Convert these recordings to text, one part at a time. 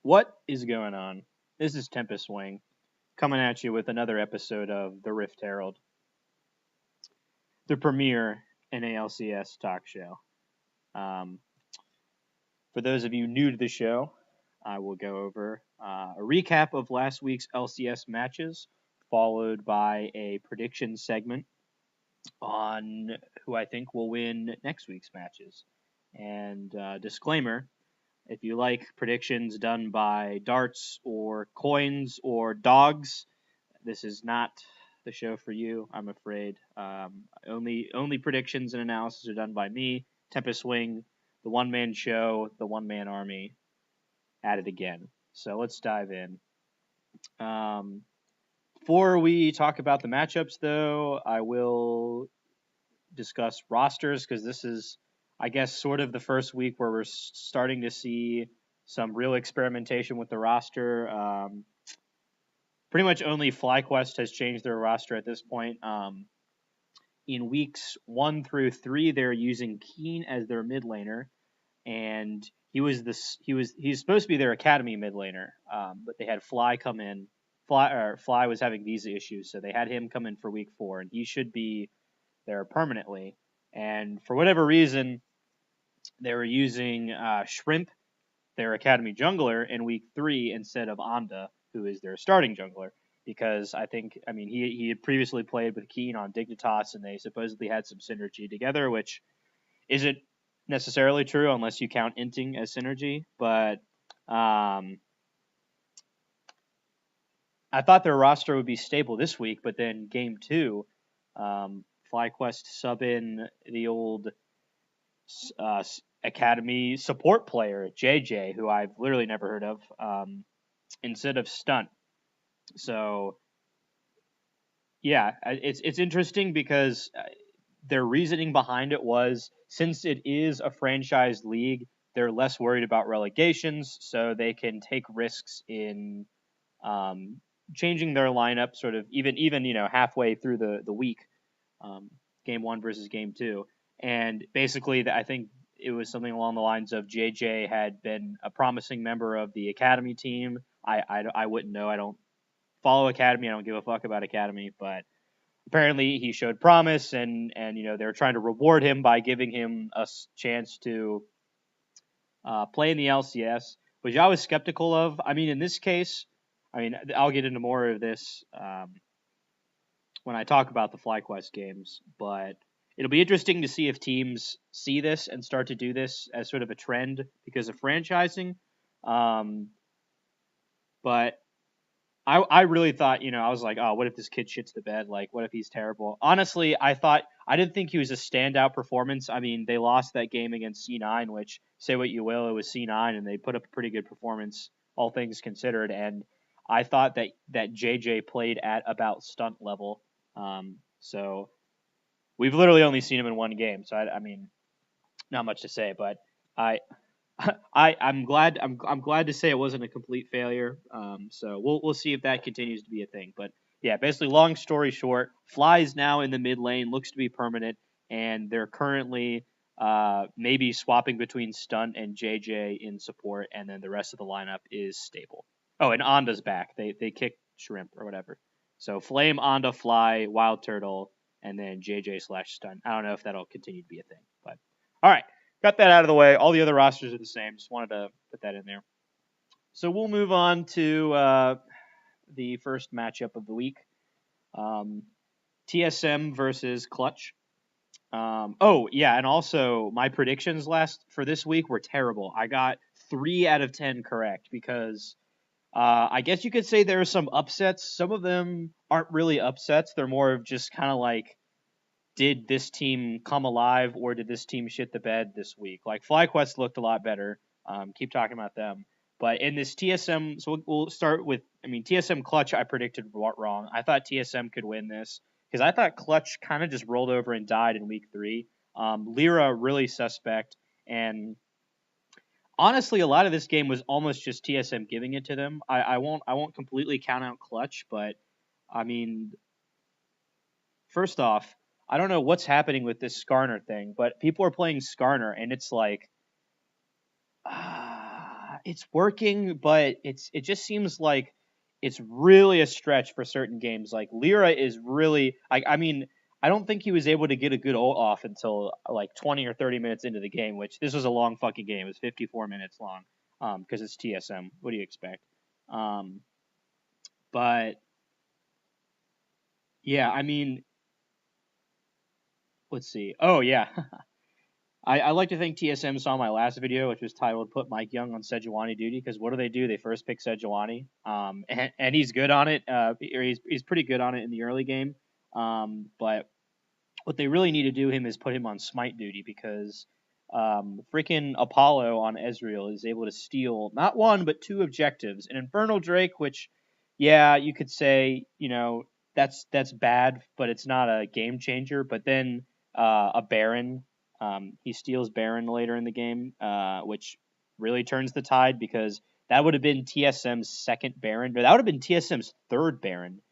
What is going on? This is Tempest Wing coming at you with another episode of the Rift Herald, the premier NALCS talk show. Um, for those of you new to the show, I will go over a recap of last week's LCS matches, followed by a prediction segment on who I think will win next week's matches. And disclaimer, if you like predictions done by darts or coins or dogs, this is not the show for you, I'm afraid. Only predictions and analysis are done by me, Tempest Swing, the one-man show, the one-man army, at it again. So let's dive in. Before we talk about the matchups, though, I will discuss rosters because this is, I guess, sort of the first week where we're starting to see some real experimentation with the roster. Pretty much only FlyQuest has changed their roster at this point. In weeks 1 through 3, they're using Keen as their mid laner, and he's supposed to be their academy mid laner, but they had Fly come in. Fly was having visa issues, so they had him come in for week 4, and he should be there permanently. And for whatever reason, they were using Shrimp, their academy jungler, in week 3 instead of Anda, who is their starting jungler. Because he had previously played with Keen on Dignitas, and they supposedly had some synergy together, which isn't necessarily true unless you count inting as synergy. But I thought their roster would be stable this week, but then game 2, FlyQuest sub in the old academy support player, JJ, who I've literally never heard of, instead of Stunt. So, yeah, it's interesting because their reasoning behind it was, since it is a franchise league, they're less worried about relegations, so they can take risks in changing their lineup sort of even halfway through the week, game 1 versus game 2. And basically, I think it was something along the lines of JJ had been a promising member of the academy team. I wouldn't know. I don't follow academy. I don't give a fuck about academy, but apparently he showed promise, and they're trying to reward him by giving him a chance to play in the LCS, which I was skeptical of. I mean, in this case, I'll get into more of this when I talk about the FlyQuest games, but it'll be interesting to see if teams see this and start to do this as sort of a trend because of franchising. But I really thought, I was like, oh, what if this kid shits the bed? Like, what if he's terrible? Honestly, I didn't think he was a standout performance. I mean, they lost that game against C9, which, say what you will, it was C9, and they put up a pretty good performance, all things considered. And I thought that JJ played at about Stunt level. So we've literally only seen him in one game, so I mean, not much to say, but I'm glad to say it wasn't a complete failure. So we'll see if that continues to be a thing. But yeah, basically, long story short, Fly's now in the mid lane, looks to be permanent, and they're currently maybe swapping between Stunt and JJ in support, and then the rest of the lineup is stable. Oh, and Anda's back. They kicked Shrimp or whatever. So Flame, Anda, Fly, Wild Turtle, and then JJ/Stunt. I don't know if that'll continue to be a thing, but all right. Got that out of the way. All the other rosters are the same. Just wanted to put that in there. So we'll move on to the first matchup of the week. TSM versus Clutch. And also my predictions for this week were terrible. I got 3 out of 10 correct because I guess you could say there are some upsets. Some of them aren't really upsets. They're more of just kind of like, did this team come alive or did this team shit the bed this week? Like FlyQuest looked a lot better. Keep talking about them. But in this TSM, so we'll start with, TSM Clutch I predicted wrong. I thought TSM could win this because I thought Clutch kind of just rolled over and died in week 3. Lyra really suspect. And honestly, a lot of this game was almost just TSM giving it to them. I won't completely count out Clutch, but first off, I don't know what's happening with this Skarner thing, but people are playing Skarner, and it's like, it's working, but it just seems like it's really a stretch for certain games. Like Lyra is really I mean, I don't think he was able to get a good ult off until like 20 or 30 minutes into the game, which this was a long fucking game. It was 54 minutes long. Because it's TSM. What do you expect? Um, but yeah, I mean, let's see. Oh yeah. I like to think TSM saw my last video, which was titled "Put Mike Young on Sejuani Duty," because what do? They first pick Sejuani, and he's good on it. He's pretty good on it in the early game. But what they really need to do him is put him on Smite duty because freaking Apollo on Ezreal is able to steal not one but two objectives. An Infernal Drake, which, yeah, you could say that's bad, but it's not a game changer. But then a Baron, he steals Baron later in the game, which really turns the tide because that would have been TSM's second Baron, or that would have been TSM's third Baron,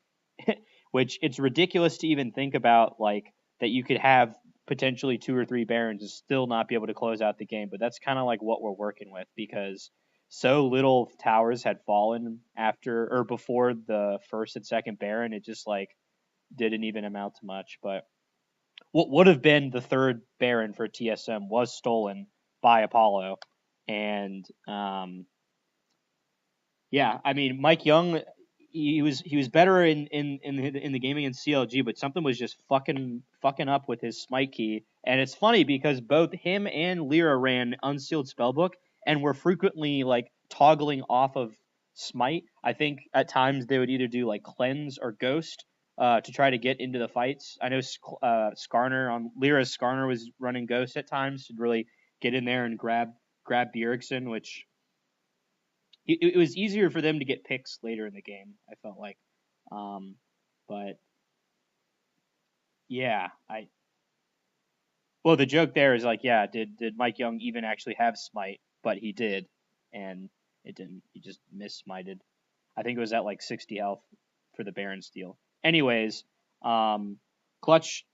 which it's ridiculous to even think about, like, that you could have potentially two or three Barons and still not be able to close out the game. But that's kind of like what we're working with because so little towers had fallen after or before the first and second Baron. It just like didn't even amount to much. But what would have been the third Baron for TSM was stolen by Apollo. And yeah, I mean, Mike Young, he was better in the game against CLG, but something was just fucking up with his smite key. And it's funny because both him and Lyra ran unsealed spellbook and were frequently like toggling off of smite. I think at times they would either do like cleanse or ghost to try to get into the fights. I know Skarner on Lyra's Skarner was running ghost at times to really get in there and grab Bjergsen, which it was easier for them to get picks later in the game. I felt like, but yeah, well, the joke there is like, yeah, did Mike Young even actually have smite? But he did, and it didn't. He just miss smited. I think it was at like 60 health for the Baron steal. Anyways, Clutch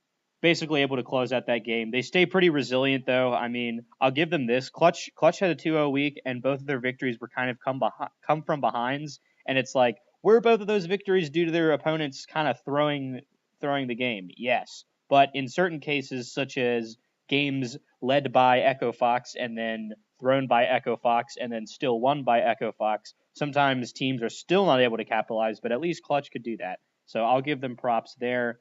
basically able to close out that game. They stay pretty resilient though. I mean, I'll give them this. Clutch had a 2-0 week, and both of their victories were kind of come from behinds. And it's like, were both of those victories due to their opponents kind of throwing the game? Yes, but in certain cases, such as games led by Echo Fox and then thrown by Echo Fox and then still won by Echo Fox, sometimes teams are still not able to capitalize, but at least Clutch could do that. So I'll give them props there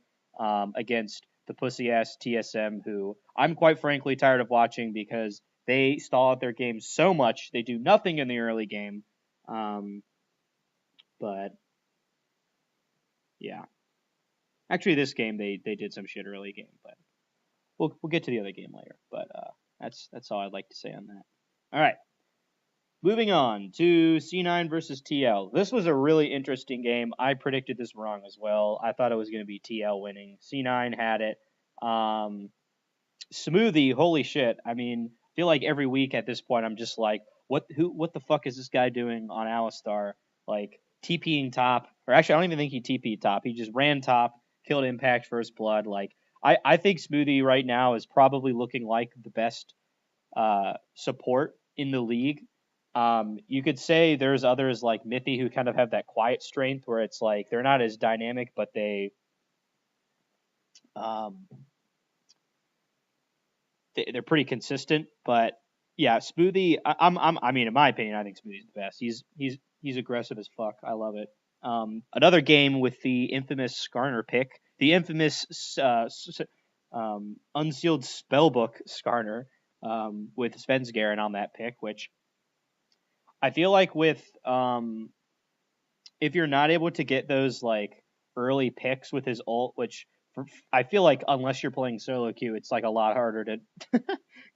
against the pussy ass TSM, who I'm quite frankly tired of watching because they stall out their game so much. They do nothing in the early game. But yeah, actually, this game they did some shit early game, but we'll get to the other game later. But that's all I'd like to say on that. All right. Moving on to C9 versus TL. This was a really interesting game. I predicted this wrong as well. I thought it was going to be TL winning. C9 had it. Smoothie, holy shit. I mean, I feel like every week at this point I'm just like, what the fuck is this guy doing on Alistar? Like TPing top, or actually I don't even think he TP'd top. He just ran top, killed Impact First Blood. Like I think Smoothie right now is probably looking like the best support in the league. You could say there's others like Mithy who kind of have that quiet strength where it's like they're not as dynamic, but um, they're pretty consistent. But yeah, Smoothie. I mean, in my opinion, I think Smoothie's the best. He's aggressive as fuck. I love it. Another game with the infamous Skarner pick, the infamous unsealed spellbook Skarner with Svensgaren on that pick, which I feel like with if you're not able to get those like early picks with his ult, which I feel like unless you're playing solo queue, it's like a lot harder to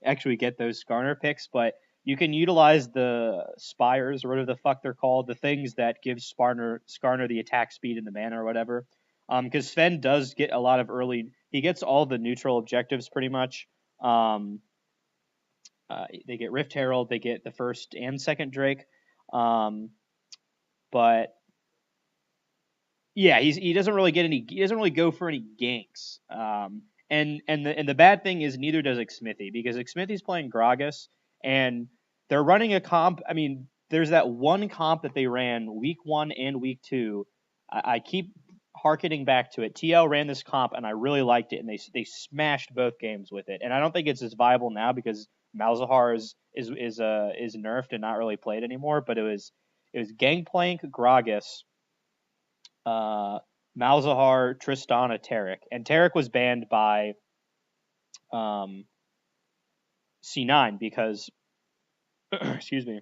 actually get those Skarner picks. But you can utilize the spires or whatever the fuck they're called, the things that give Skarner the attack speed and the mana or whatever. Because Sven does get a lot of early. He gets all the neutral objectives pretty much. They get Rift Herald, they get the first and second Drake. But yeah, he doesn't really get any. He doesn't really go for any ganks. And the bad thing is neither does Xmithy because Xmithy's playing Gragas and they're running a comp. I mean, there's that one comp that they ran week 1 and week 2. I keep harkening back to it. TL ran this comp and I really liked it, and they smashed both games with it. And I don't think it's as viable now because Malzahar is nerfed and not really played anymore. But it was Gangplank, Gragas, Malzahar, Tristana, Tarek, and Tarek was banned by C9 because excuse me,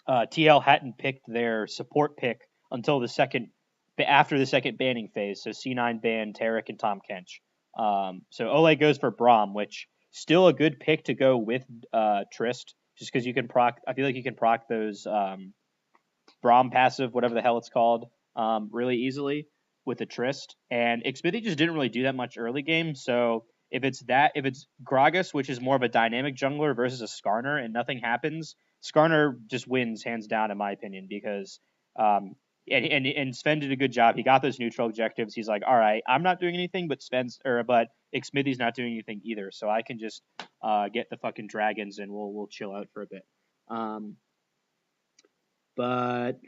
TL hadn't picked their support pick until after the second banning phase. So C9 banned Tarek and Tom Kench. So Ole goes for Braum, which still a good pick to go with Trist, just because you can proc. I feel like you can proc those Braum passive, whatever the hell it's called, really easily with the Trist. And Xmithy just didn't really do that much early game. So if it's Gragas, which is more of a dynamic jungler versus a Skarner, and nothing happens, Skarner just wins hands down in my opinion because and Sven did a good job. He got those neutral objectives. He's like, all right, I'm not doing anything, but Xmithy's not doing anything either, so I can just get the fucking dragons and we'll chill out for a bit. But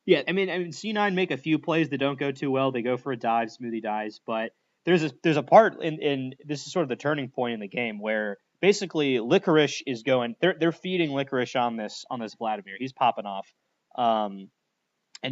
yeah, I mean C9 make a few plays that don't go too well. They go for a dive, Smoothie dies, but there's a part in this is sort of the turning point in the game where basically Licorice is going. They're feeding Licorice on this Vladimir. He's popping off, and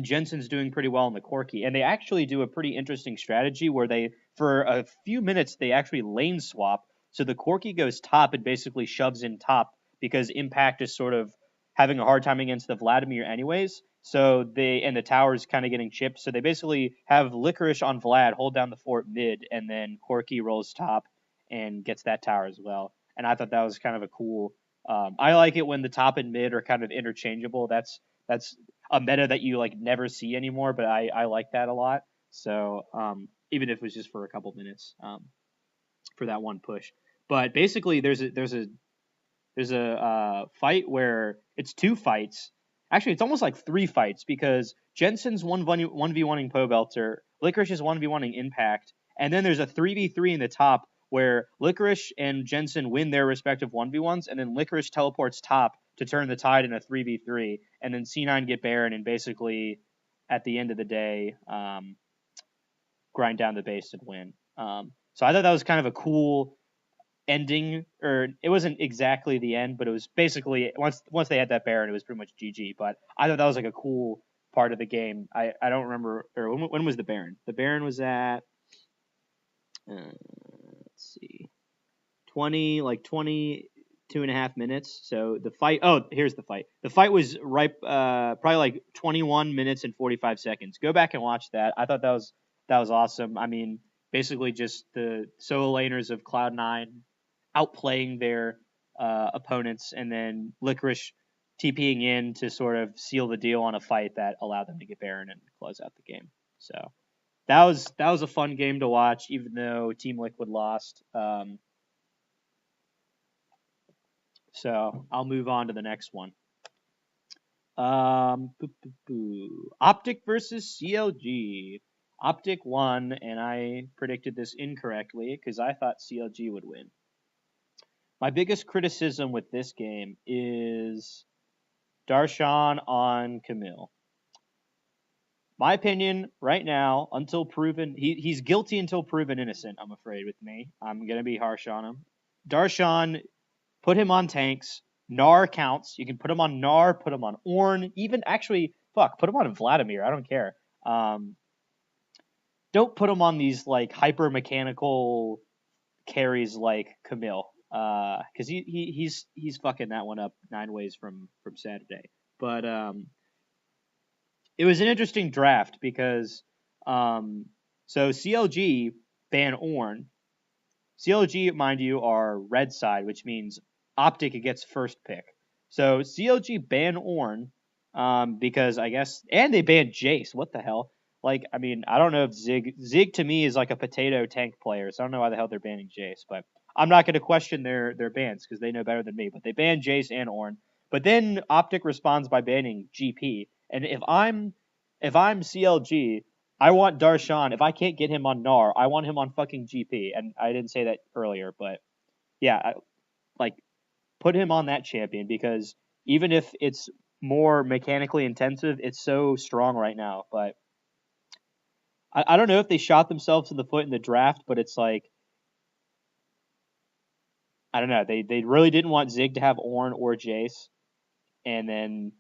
Jensen's doing pretty well in the Corki. And they actually do a pretty interesting strategy where they, for a few minutes, they actually lane swap. So the Corki goes top and basically shoves in top because Impact is sort of having a hard time against the Vladimir anyways. So the tower's kind of getting chipped. So they basically have Licorice on Vlad, hold down the fort mid, and then Corki rolls top and gets that tower as well. And I thought that was kind of a cool. I like it when the top and mid are kind of interchangeable. That's a meta that you like never see anymore, but I like that a lot. So even if it was just for a couple minutes for that one push. But basically, there's a fight where it's two fights. Actually, it's almost like three fights because Jensen's 1v1ing Pobelter, Licorice is 1v1ing Impact, and then there's a 3v3 in the top where Licorice and Jensen win their respective 1v1s, and then Licorice teleports top to turn the tide in a 3v3, and then C9 get Baron, and basically, at the end of the day, grind down the base and win. So I thought that was kind of a cool ending, or it wasn't exactly the end, but it was basically once they had that Baron, it was pretty much GG. But I thought that was like a cool part of the game. I don't remember, or when was the Baron? The Baron was at let's see, 22 and a half minutes. So the fight. Oh, here's the fight. The fight was right, probably like 21 minutes and 45 seconds. Go back and watch that. I thought that was awesome. I mean, basically just the solo laners of Cloud9 outplaying their opponents, and then Licorice TPing in to sort of seal the deal on a fight that allowed them to get Baron and close out the game. So that was a fun game to watch, even though Team Liquid lost. So I'll move on to the next one. Optic versus CLG. Optic won, and I predicted this incorrectly because I thought CLG would win. My biggest criticism with this game is Darshan on Camille. My opinion right now, until proven, he's guilty until proven innocent, I'm afraid, with me. I'm going to be harsh on him. Darshan, put him on tanks. Gnar counts. You can put him on Gnar, put him on Ornn, even actually, put him on Vladimir. I don't care. Don't put him on these like hyper mechanical carries like Camille. Because he's fucking that one up 9 ways from Saturday. But it was an interesting draft because so CLG ban Ornn. CLG, mind you, are red side, which means Optic gets first pick. So CLG ban Ornn because I guess, and they banned Jace. What the hell? Like, I mean, I don't know if Zig to me is like a potato tank player, so I don't know why the hell they're banning Jace, but I'm not going to question their bans because they know better than me. But they banned Jace and Ornn. But then Optic responds by banning GP. And if I'm CLG, I want Darshan. If I can't get him on Gnar, I want him on fucking GP. And I didn't say that earlier, but yeah, put him on that champion because even if it's more mechanically intensive, it's so strong right now. But I don't know if they shot themselves in the foot in the draft, but it's like I don't know. They really didn't want Zig to have Ornn or Jace, and then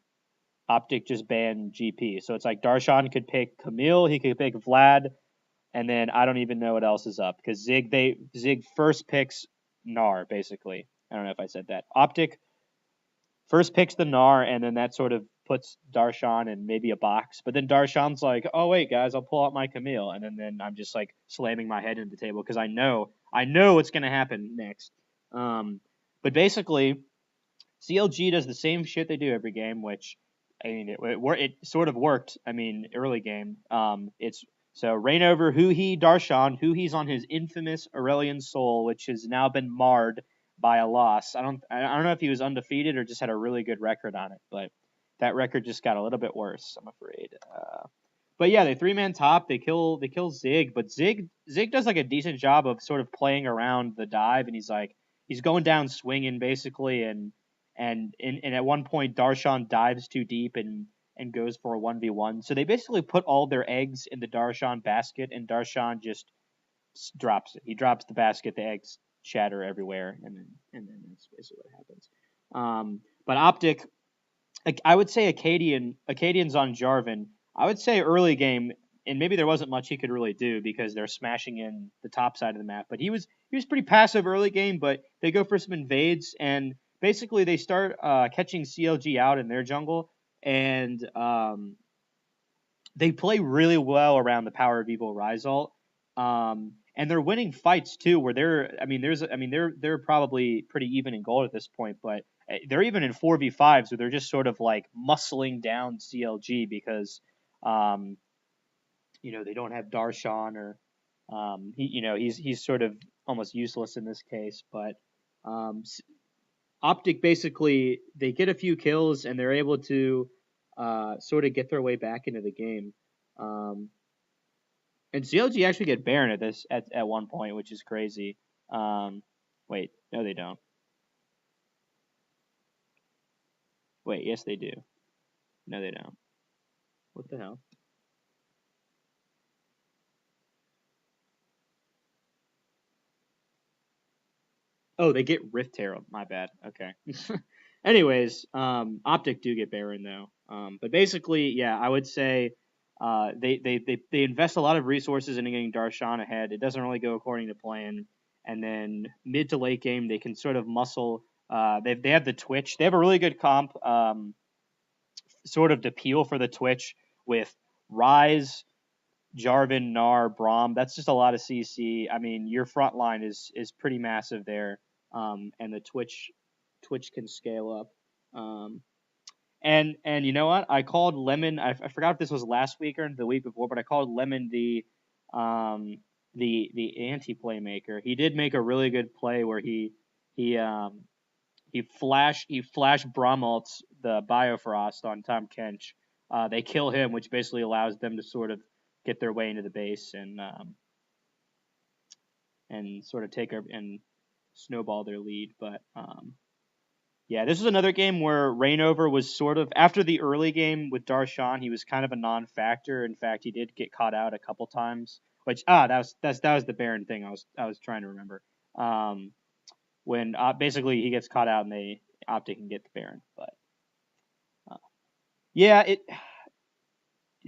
Optic just banned GP. So it's like Darshan could pick Camille, he could pick Vlad, and then I don't even know what else is up because Zig first picks Gnar basically. I don't know if I said that. Optic first picks the Gnar, and then that sort of puts Darshan in maybe a box. But then Darshan's like, "Oh wait, guys, I'll pull out my Camille," and then I'm just like slamming my head into the table because I know what's gonna happen next. Um, but basically, CLG does the same shit they do every game, which I mean it sort of worked. I mean early game. It's so Reignover, Darshan, he's on his infamous Aurelion Soul, which has now been marred by a loss. I don't know if he was undefeated or just had a really good record on it, but that record just got a little bit worse, I'm afraid. But yeah, they 3-man top. They kill Zig, but Zig does like a decent job of sort of playing around the dive, and he's going down swinging basically, and at one point Darshan dives too deep and goes for a 1v1. So they basically put all their eggs in the Darshan basket, and Darshan just drops it. He drops the basket, the eggs shatter everywhere, and then that's basically what happens. But Optic, I would say Acadian's on Jarvan. I would say early game, and maybe there wasn't much he could really do because they're smashing in the top side of the map. But he was pretty passive early game. But they go for some invades, and basically they start catching CLG out in their jungle, and they play really well around the Power of Evil Rise ult. And they're winning fights too, where they're probably pretty even in gold at this point, but they're even in 4v5s where they're just sort of like muscling down CLG because they don't have Darshan or he's sort of almost useless in this case, but Optic basically they get a few kills and they're able to sort of get their way back into the game. And CLG actually get Baron at one point, which is crazy. Wait, no, they don't. Wait, yes, they do. No, they don't. What the hell? Oh, they get Rift Herald. My bad. Okay. Anyways, Optic do get Baron though. But basically, yeah, I would say they invest a lot of resources into getting Darshan ahead. It doesn't really go according to plan. And then mid to late game, they can sort of muscle. They have the Twitch. They have a really good comp, sort of to peel for the Twitch with Rise, Jarvan, Gnar, Braum. That's just a lot of CC. I mean, your front line is pretty massive there, and the Twitch can scale up. And you know what? I called Lemon. I forgot if this was last week or the week before, but I called Lemon the anti playmaker. He did make a really good play where he flashed Braum ults the Biofrost on Tom Kench. They kill him, which basically allows them to sort of get their way into the base and sort of and snowball their lead. But yeah, this was another game where Reignover was sort of after the early game with Darshan, he was kind of a non-factor. In fact, he did get caught out a couple times. Which that was the Baron thing I was trying to remember. When basically he gets caught out and Optic can get the Baron, but yeah,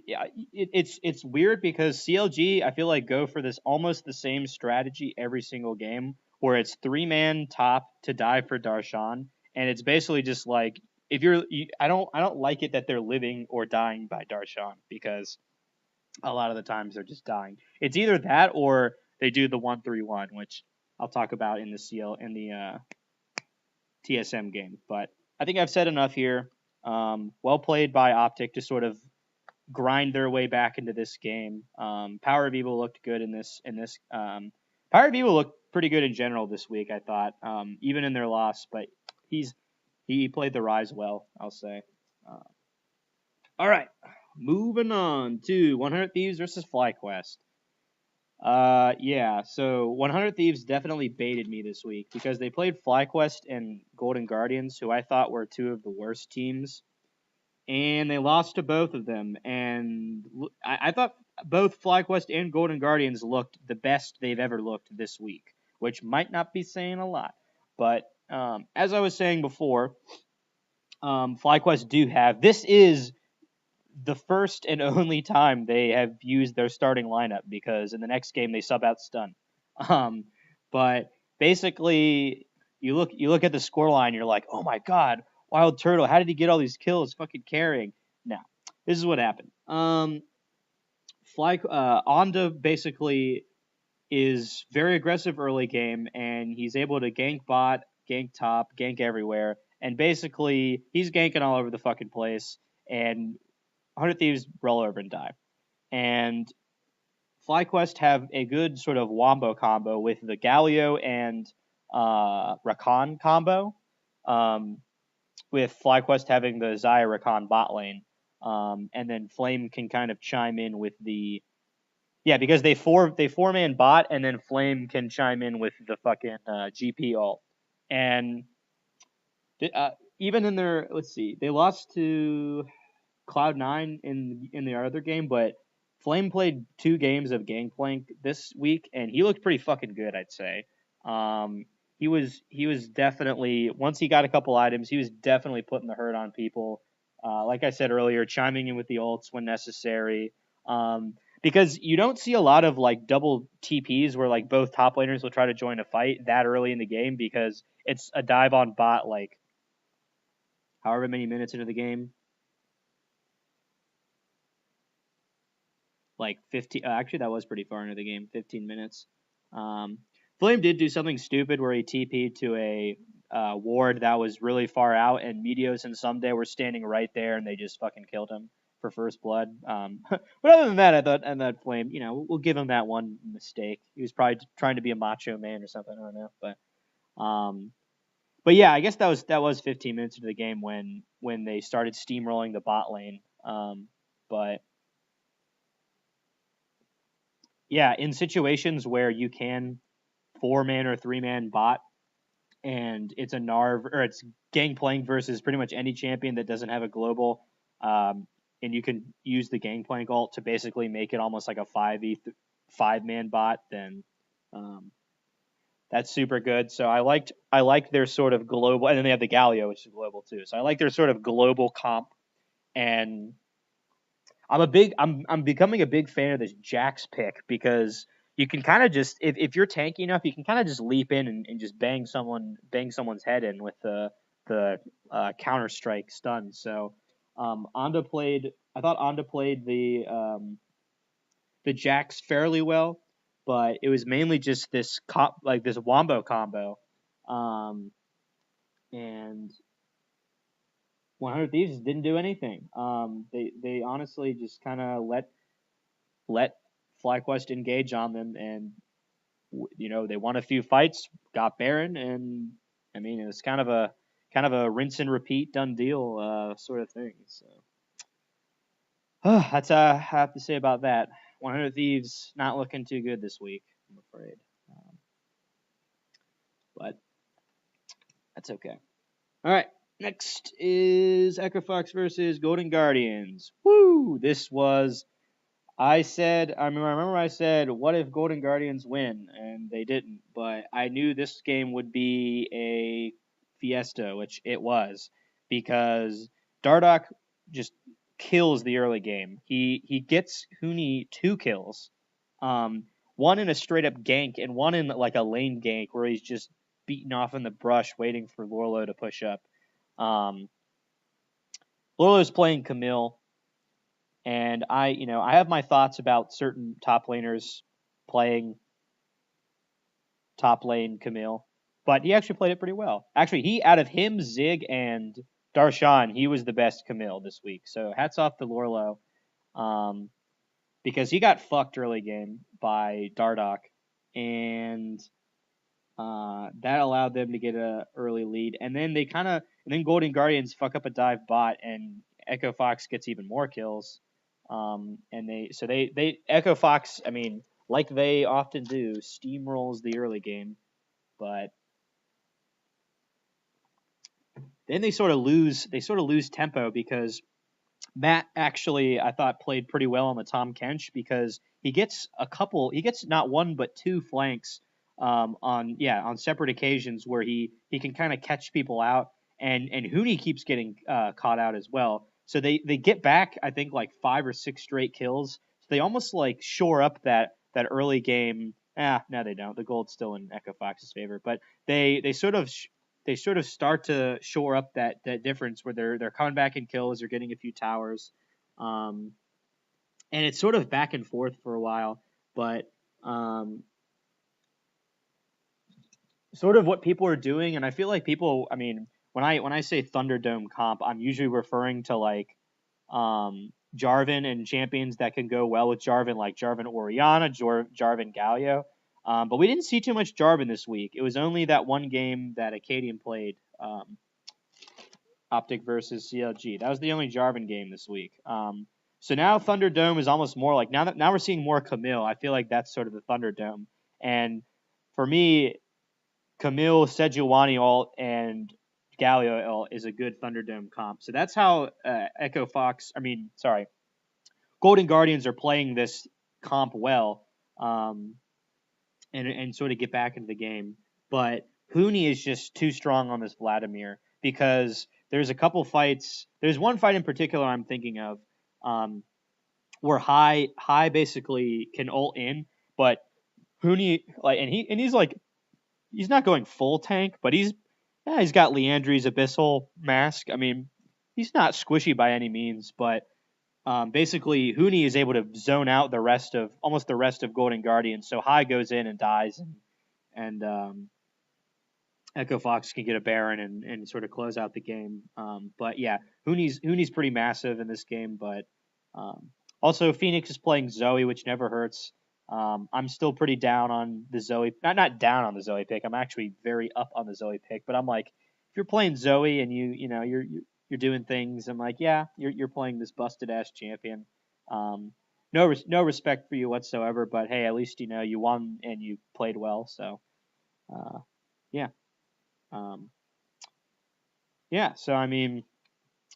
it's weird because CLG I feel like go for this almost the same strategy every single game where it's 3-man top to dive for Darshan, and it's basically just like if I don't like it that they're living or dying by Darshan because a lot of the times they're just dying. It's either that or they do the 1-3-1, which I'll talk about in the TSM game. But I think I've said enough here. Well played by Optic to sort of grind their way back into this game. Power of Evil looked good in this. Power of Evil looked pretty good in general this week, I thought, even in their loss. But he played the Rise well, I'll say. All right, moving on to 100 Thieves versus FlyQuest. Yeah, so 100 Thieves definitely baited me this week because they played FlyQuest and Golden Guardians, who I thought were two of the worst teams, and they lost to both of them. And I thought both FlyQuest and Golden Guardians looked the best they've ever looked this week, which might not be saying a lot. But as I was saying before, FlyQuest do have this is the first and only time they have used their starting lineup because in the next game they sub out Stun. Um, but basically, you look at the scoreline, you're like, oh my god, Wild Turtle, how did he get all these kills? Fucking carrying. Now, this is what happened. Onda basically is very aggressive early game, and he's able to gank bot, gank top, gank everywhere, and basically he's ganking all over the fucking place. And 100 Thieves roll over and die. And FlyQuest have a good sort of wombo combo with the Galio and Rakan combo, with FlyQuest having the Xayah Rakan bot lane. And then Flame can kind of chime in with the because they four man bot, and then Flame can chime in with the fucking GP ult. And even in their they lost to Cloud9 in the other game, but Flame played 2 games of Gangplank this week, and he looked pretty fucking good, I'd say. He was definitely, once he got a couple items, he was definitely putting the hurt on people. Like I said earlier, chiming in with the ults when necessary. Because you don't see a lot of like double TPs where like both top laners will try to join a fight that early in the game because it's a dive on bot like however many minutes into the game. Like 15. Actually, that was pretty far into the game. 15 minutes. Flame did do something stupid where he TP'd to a ward that was really far out, and Meteos and Someday were standing right there, and they just fucking killed him for first blood. But other than that, I thought Flame, we'll give him that one mistake. He was probably trying to be a macho man or something. I don't know, but yeah, I guess that was 15 minutes into the game when they started steamrolling the bot lane. But yeah, in situations where you can 4-man or 3-man bot, and it's a Narv or it's Gangplank versus pretty much any champion that doesn't have a global, and you can use the Gangplank ult to basically make it almost like a 5-man bot, then that's super good. So I liked their sort of global, and then they have the Galio, which is global too. So I like their sort of global comp, and I'm becoming a big fan of this Jax pick because you can kind of just if you're tanky enough, you can kind of just leap in and just bang someone's head in with the Counter Strike stun. So I thought Onda played the Jax fairly well, but it was mainly just this this wombo combo, and 100 Thieves didn't do anything. They honestly just kind of let FlyQuest engage on them, and they won a few fights, got Baron, and I mean it was kind of a rinse and repeat, done deal sort of thing. So that's all I have to say about that. 100 Thieves not looking too good this week, I'm afraid, but that's okay. All right. Next is Echo Fox versus Golden Guardians. Woo! This was I remember I said, what if Golden Guardians win? And they didn't. But I knew this game would be a fiesta, which it was, because Dardoch just kills the early game. He gets Huni 2 kills, one in a straight up gank and one in like a lane gank where he's just beating off in the brush waiting for Lorlo to push up. Lorlo's playing Camille. And I have my thoughts about certain top laners playing top lane Camille, but he actually played it pretty well. Actually, out of him, Zig, and Darshan, he was the best Camille this week. So hats off to Lorlo, because he got fucked early game by Dardoch, and that allowed them to get an early lead. And then then Golden Guardians fuck up a dive bot, and Echo Fox gets even more kills. And they Echo Fox, I mean, like they often do, steamrolls the early game, but then they sort of lose tempo because Matt actually, I thought, played pretty well on the Tom Kench because he gets not one but two flanks on separate occasions where he can kind of catch people out, and Hooney keeps getting caught out as well. So they get back, I think, like 5 or 6 straight kills. So they almost like shore up that early game. No, they don't. The gold's still in Echo Fox's favor, but they sort of start to shore up that difference where they're coming back in kills, they're getting a few towers, um, and it's sort of back and forth for a while. But sort of what people are doing, and I feel like people. I mean, when I say Thunderdome comp, I'm usually referring to like Jarvan and champions that can go well with Jarvan, like Jarvan Oriana, Jarvan Galio. But we didn't see too much Jarvan this week. It was only that one game that Acadian played. Optic versus CLG. That was the only Jarvan game this week. So now Thunderdome is almost more like now we're seeing more Camille. I feel like that's sort of the Thunderdome. And for me, Camille, Sejuani ult, and Galio ult is a good Thunderdome comp. So that's how Echo Fox. I mean, sorry, Golden Guardians are playing this comp well, and sort of get back into the game. But Hooney is just too strong on this Vladimir because there's a couple fights. There's one fight in particular I'm thinking of, where High basically can ult in, but Hooney he's not going full tank, but he's got Leandri's Abyssal Mask. I mean, he's not squishy by any means, but basically Hooney is able to zone out almost the rest of Golden Guardian. So High goes in and dies, and Echo Fox can get a Baron and sort of close out the game. But yeah, Hooney's pretty massive in this game, but also Phoenix is playing Zoe, which never hurts. I'm still pretty down on the Zoe, not down on the Zoe pick. I'm actually very up on the Zoe pick, but I'm like, if you're playing Zoe and you're doing things, I'm like, yeah, you're playing this busted ass champion. No respect for you whatsoever, but hey, at least you won and you played well. So yeah. Um, yeah, so I mean,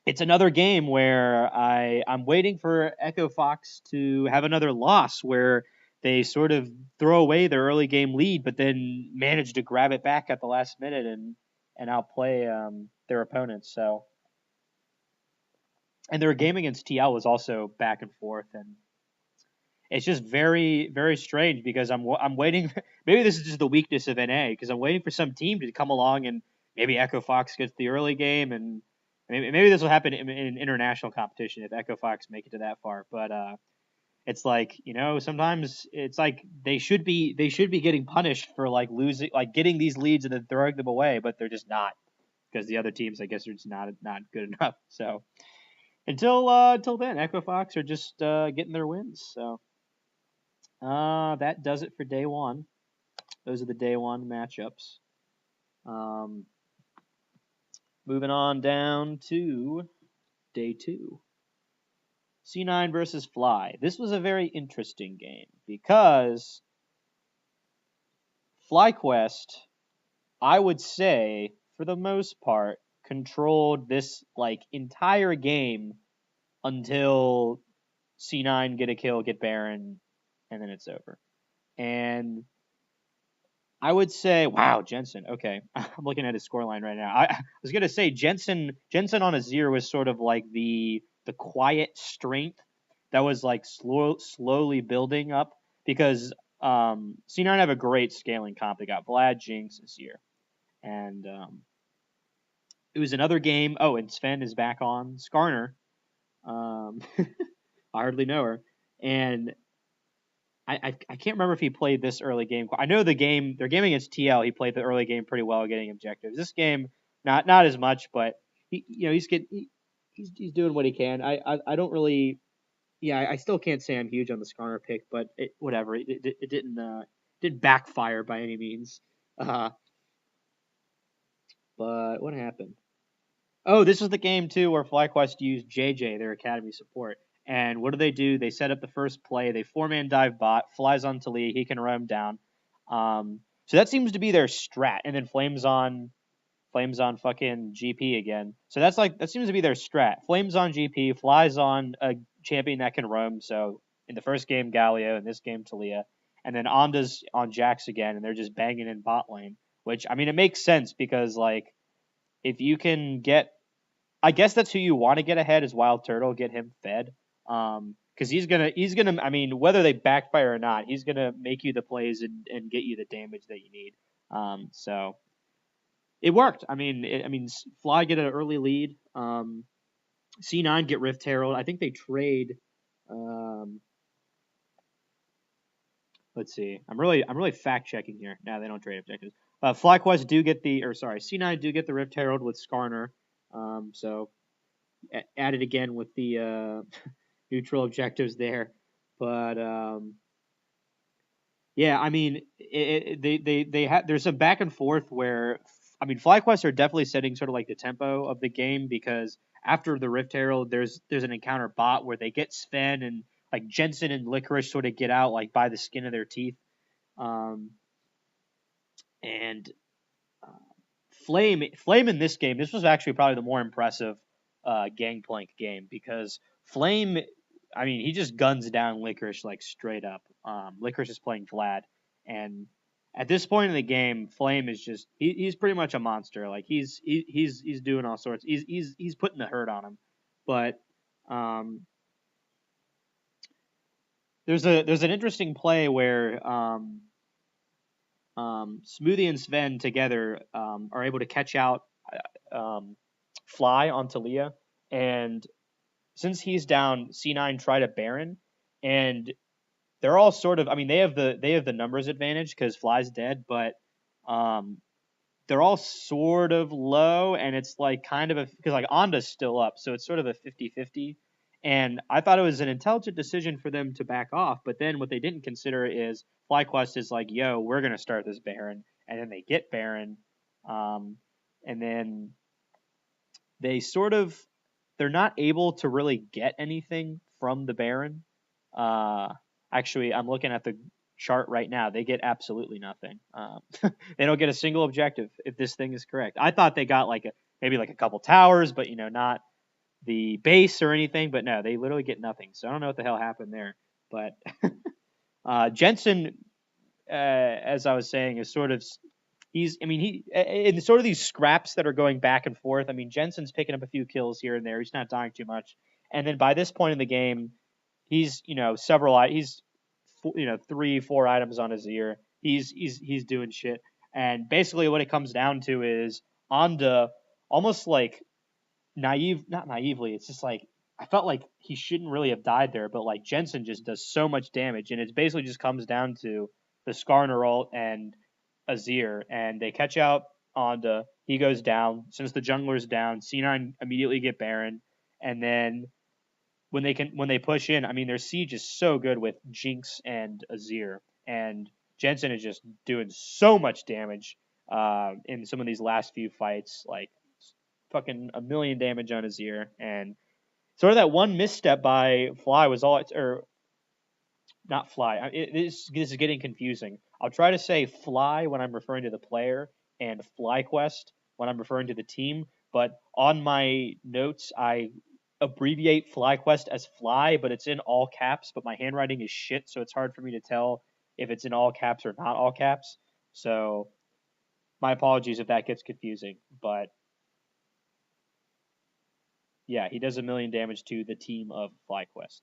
it's another game where I'm waiting for Echo Fox to have another loss where they sort of throw away their early game lead, but then manage to grab it back at the last minute and outplay their opponents. So, and their game against TL was also back and forth, and it's just very very strange because I'm waiting. Maybe this is just the weakness of NA because I'm waiting for some team to come along and maybe Echo Fox gets the early game, and maybe this will happen in international competition if Echo Fox make it to that far. But it's like sometimes it's like they should be getting punished for like losing, like getting these leads and then throwing them away, but they're just not because the other teams I guess are just not good enough. So until then, Echo Fox are just getting their wins. So. That does it for day one. Those are the day one matchups. Um, moving on down to day two. C9 versus Fly. This was a very interesting game because FlyQuest, I would say, for the most part, controlled this like entire game until C9 get a kill, get Baron, and then it's over. And I would say, wow, Jensen. Okay, I'm looking at his scoreline right now. I was gonna say Jensen on Azir was sort of like the quiet strength that was like slowly building up because C9 have a great scaling comp. They got Vlad, Jinx, Azir, and it was another game. Oh, and Sven is back on Skarner. I hardly know her, and I can't remember if he played this early game. I know their game against TL. He played the early game pretty well, getting objectives. This game, not as much, but he's doing what he can. I don't really, I still can't say I'm huge on the Skarner pick, but whatever. It didn't backfire by any means. But what happened? Oh, this was the game too where FlyQuest used JJ, their academy support, And what do? They set up the first play. They 4-man dive bot, flies on Talia. He can roam down. So that seems to be their strat. And then Flames on fucking GP again. So that seems to be their strat. Flames on GP, flies on a champion that can roam. So in the first game, Galio, in this game, Talia. And then Onda's on Jax again, and they're just banging in bot lane. Which, I mean, it makes sense because, like, if you can get, I guess that's who you want to get ahead is Wild Turtle, get him fed. Because he's gonna, I mean, whether they backfire or not, he's gonna make you the plays and get you the damage that you need. So it worked. I mean, Fly get an early lead. C9 get Rift Herald. I think they trade. Um, let's see. I'm really fact checking here. No, they don't trade objectives. FlyQuest do get C9 do get the Rift Herald with Skarner. So added again with the neutral objectives there. But yeah, I mean, they have there's some back and forth where, I mean, FlyQuest are definitely setting sort of like the tempo of the game because after the Rift Herald, there's an encounter bot where they get Sven and like Jensen and Licorice sort of get out like by the skin of their teeth, and Flame in this game. This was actually probably the more impressive Gangplank game because Flame, I mean, he just guns down Licorice like straight up. Licorice is playing Vlad, and at this point in the game, Flame is just he's pretty much a monster. Like he's doing all sorts. He's putting the hurt on him, but there's an interesting play where Smoothie and Sven together are able to catch out Fly on Talia, and since he's down, C9 try to Baron, and they're all sort of. I mean, they have the numbers advantage because Fly's dead, but they're all sort of low, and it's like kind of because like Onda's still up, so it's sort of a 50-50. And I thought it was an intelligent decision for them to back off, but then what they didn't consider is FlyQuest is like, yo, we're gonna start this Baron, and then they get Baron, and then they're not able to really get anything from the Baron. Actually, I'm looking at the chart right now. They get absolutely nothing. They don't get a single objective if this thing is correct. I thought they got maybe like a couple towers, but not the base or anything. But no, they literally get nothing. So I don't know what the hell happened there. But Jensen, as I was saying, is sort of he in sort of these scraps that are going back and forth. I mean, Jensen's picking up a few kills here and there. He's not dying too much. And then by this point in the game, he's 3-4 items on his ear. He's doing shit. And basically what it comes down to is Onda almost like not naively. It's just like I felt like he shouldn't really have died there, but like Jensen just does so much damage, and it basically just comes down to the Skarner ult and Azir, and they catch out Onda. He goes down. Since the jungler's down, C9 immediately get Baron, and then when they push in, I mean their siege is so good with Jinx and Azir, and Jensen is just doing so much damage in some of these last few fights, like fucking a million damage on Azir, and sort of that one misstep by Fly was all, or not Fly. This is getting confusing. I'll try to say Fly when I'm referring to the player and FlyQuest when I'm referring to the team, but on my notes I abbreviate FlyQuest as Fly, but it's in all caps, but my handwriting is shit, so it's hard for me to tell if it's in all caps or not all caps. So my apologies if that gets confusing, but yeah, he does a million damage to the team of FlyQuest.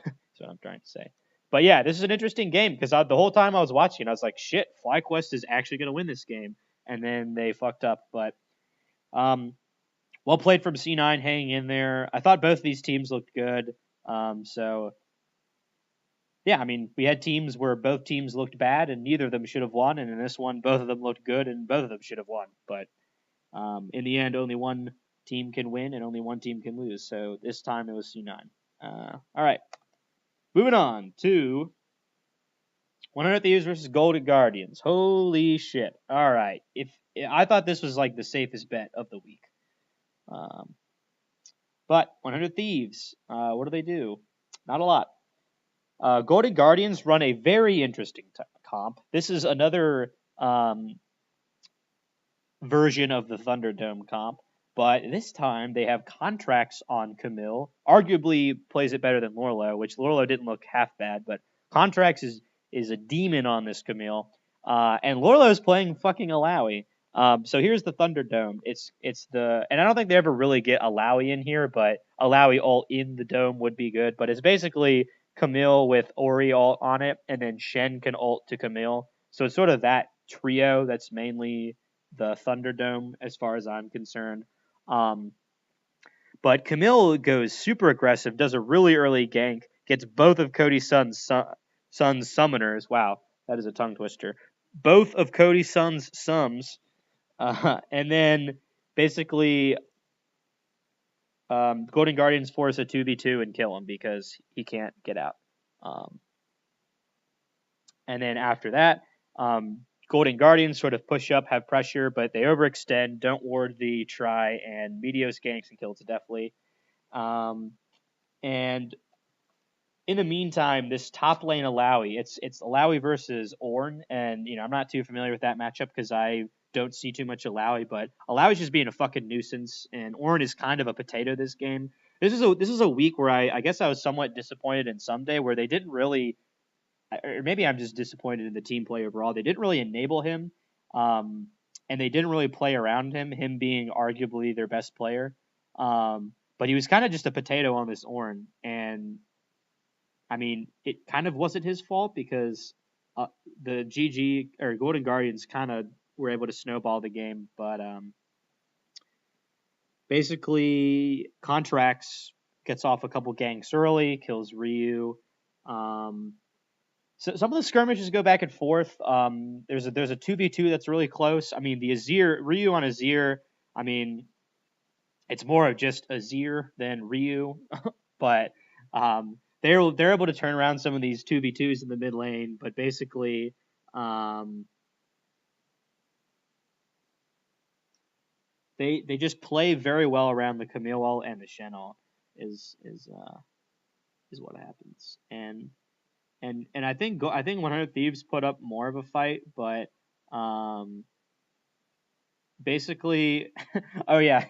That's what I'm trying to say. But yeah, this is an interesting game because the whole time I was watching, I was like, shit, FlyQuest is actually going to win this game. And then they fucked up. But well played from C9 hanging in there. I thought both of these teams looked good. So yeah, I mean, we had teams where both teams looked bad and neither of them should have won. And in this one, both of them looked good and both of them should have won. But in the end, only one team can win and only one team can lose. So this time it was C9. All right. Moving on to 100 Thieves versus Golden Guardians. Holy shit. All right. If I thought this was like the safest bet of the week. But 100 Thieves, what do? Not a lot. Golden Guardians run a very interesting comp. This is another version of the Thunderdome comp, but this time they have contracts on Camille. Arguably plays it better than Lorlo, which Lorlo didn't look half bad, but contracts is a demon on this Camille. And Lorlo is playing fucking Alawi. So here's the Thunderdome. It's the and I don't think they ever really get Alawi in here, but Alawi ult in the dome would be good. But it's basically Camille with Ori ult on it, and then Shen can ult to Camille. So it's sort of that trio that's mainly the Thunderdome as far as I'm concerned. Um, but Camille goes super aggressive, does a really early gank, gets both of Cody's son's summoners. Wow, that is a tongue twister. Both of Cody's son's sums, and then basically Golden Guardians force a 2v2 and kill him because he can't get out. And then after that, Golden Guardians sort of push up, have pressure, but they overextend, don't ward the try, and Meteos ganks and kills deftly. And in the meantime, this top lane Alawi, it's Alawi versus Ornn, and I'm not too familiar with that matchup because I don't see too much Alawi, but Alawi's just being a fucking nuisance, and Ornn is kind of a potato this game. This is a week where I guess I was somewhat disappointed in Someday where they didn't really, or maybe I'm just disappointed in the team play overall. They didn't really enable him, and they didn't really play around him being arguably their best player. But he was kind of just a potato on this Ornn, and I mean, it kind of wasn't his fault because the GG or Golden Guardians kind of were able to snowball the game, but basically Contracts gets off a couple ganks early, kills Ryu. So some of the skirmishes go back and forth. There's a 2v2 that's really close. I mean, the Azir Ryu on Azir. I mean, it's more of just Azir than Ryu, but they're able to turn around some of these 2v2s in the mid lane. But basically, they just play very well around the Camille ult and the Shen ult is what happens. And I think 100 Thieves put up more of a fight, but basically, oh yeah,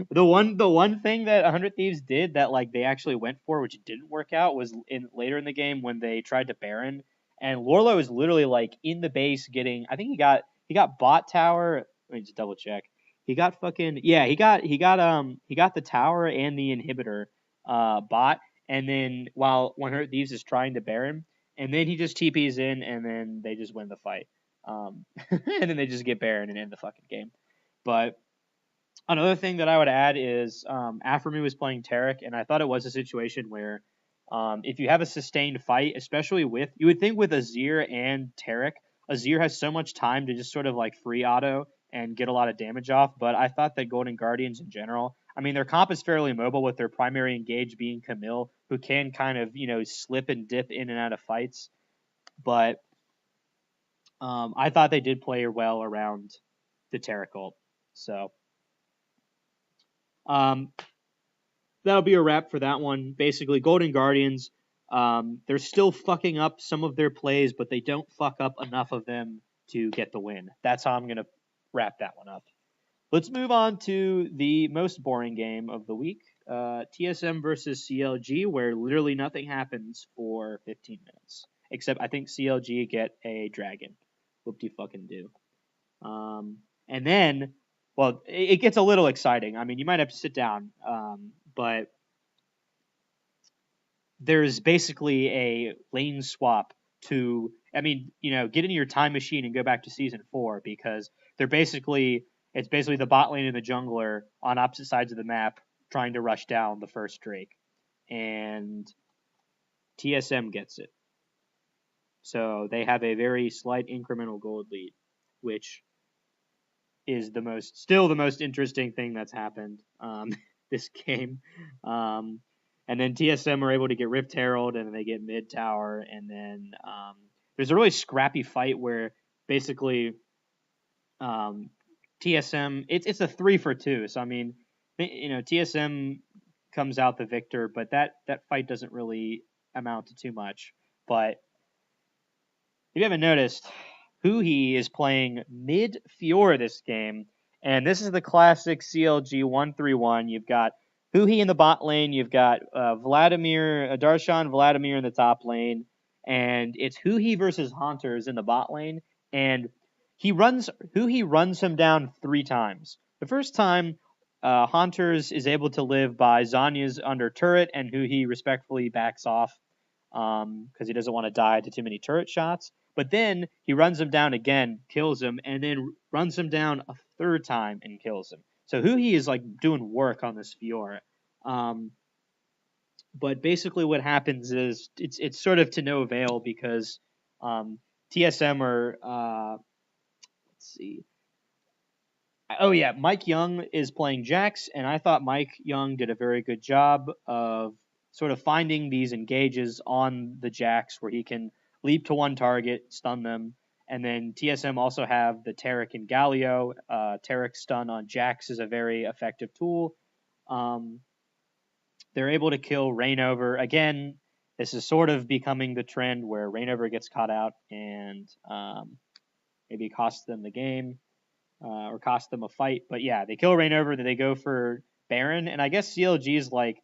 the one thing that 100 Thieves did that like they actually went for, which didn't work out, was later in the game when they tried to Baron, and Lorlo is literally like in the base getting. I think he got bot tower. Let me just double check. He got fucking yeah. He got the tower and the inhibitor bot, and then while 100 Thieves is trying to Baron, and then he just TPs in, and then they just win the fight. And then they just get Baron and end the fucking game. But another thing that I would add is Afremu was playing Taric, and I thought it was a situation where if you have a sustained fight, especially you would think with Azir and Taric, Azir has so much time to just sort of like free auto and get a lot of damage off, but I thought that Golden Guardians in general, I mean, their comp is fairly mobile with their primary engage being Camille, who can kind of, slip and dip in and out of fights, but I thought they did play well around the Taric ult. So that'll be a wrap for that one. Basically, Golden Guardians, they're still fucking up some of their plays, but they don't fuck up enough of them to get the win. That's how I'm going to wrap that one up. Let's move on to the most boring game of the week, TSM versus CLG, where literally nothing happens for 15 minutes. Except I think CLG get a dragon. Whoop-de-fucking-do. And then, well, it gets a little exciting. I mean, you might have to sit down, but there's basically a lane swap to, I mean, get into your time machine and go back to season 4 because it's basically the bot lane and the jungler on opposite sides of the map trying to rush down the first Drake. And TSM gets it. So they have a very slight incremental gold lead, which is still the most interesting thing that's happened this game. And then TSM are able to get Rift Herald, and then they get mid tower, and then there's a really scrappy fight where basically TSM it's a 3-for-2. So I mean, TSM comes out the victor, but that fight doesn't really amount to too much. But if you haven't noticed, Huhi is playing mid Fiora this game, and this is the classic CLG 1-3-1. You've got Huhi in the bot lane, you've got Darshan Vladimir in the top lane, and it's Huhi versus Haunters in the bot lane, and Huhi runs him down 3 times. The first time, Haunters is able to live by Zanya's under turret, and Huhi respectfully backs off because he doesn't want to die to too many turret shots. But then he runs him down again, kills him, and then runs him down a 3rd time and kills him. So Huhi is like doing work on this Fiora. But basically what happens is it's sort of to no avail because TSM are let's see. Oh yeah, Mike Young is playing Jax, and I thought Mike Young did a very good job of sort of finding these engages on the Jax where he can leap to one target, stun them, and then TSM also have the Taric and Galio. Taric stun on Jax is a very effective tool. They're able to kill Reignover. Again, this is sort of becoming the trend where Reignover gets caught out and maybe costs them the game. Or cost them a fight. But yeah, they kill Reignover, then they go for Baron, and I guess CLG is like,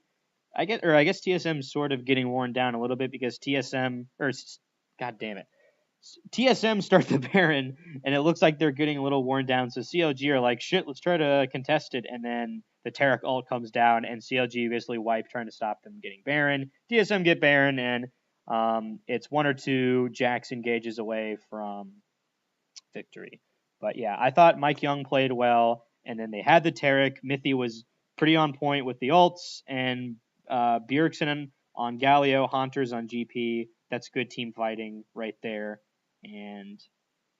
I guess TSM's sort of getting worn down a little bit because God damn it, TSM start the Baron, and it looks like they're getting a little worn down. So CLG are like, shit, let's try to contest it, and then the Taric ult comes down, and CLG basically wipe trying to stop them getting Baron. TSM get Baron, and it's 1 or 2 Jax engages away from victory. But yeah, I thought Mike Young played well, and then they had the Taric. Mithy was pretty on point with the ults, and Bjergsen on Galio, Haunters on GP. That's good team fighting right there. And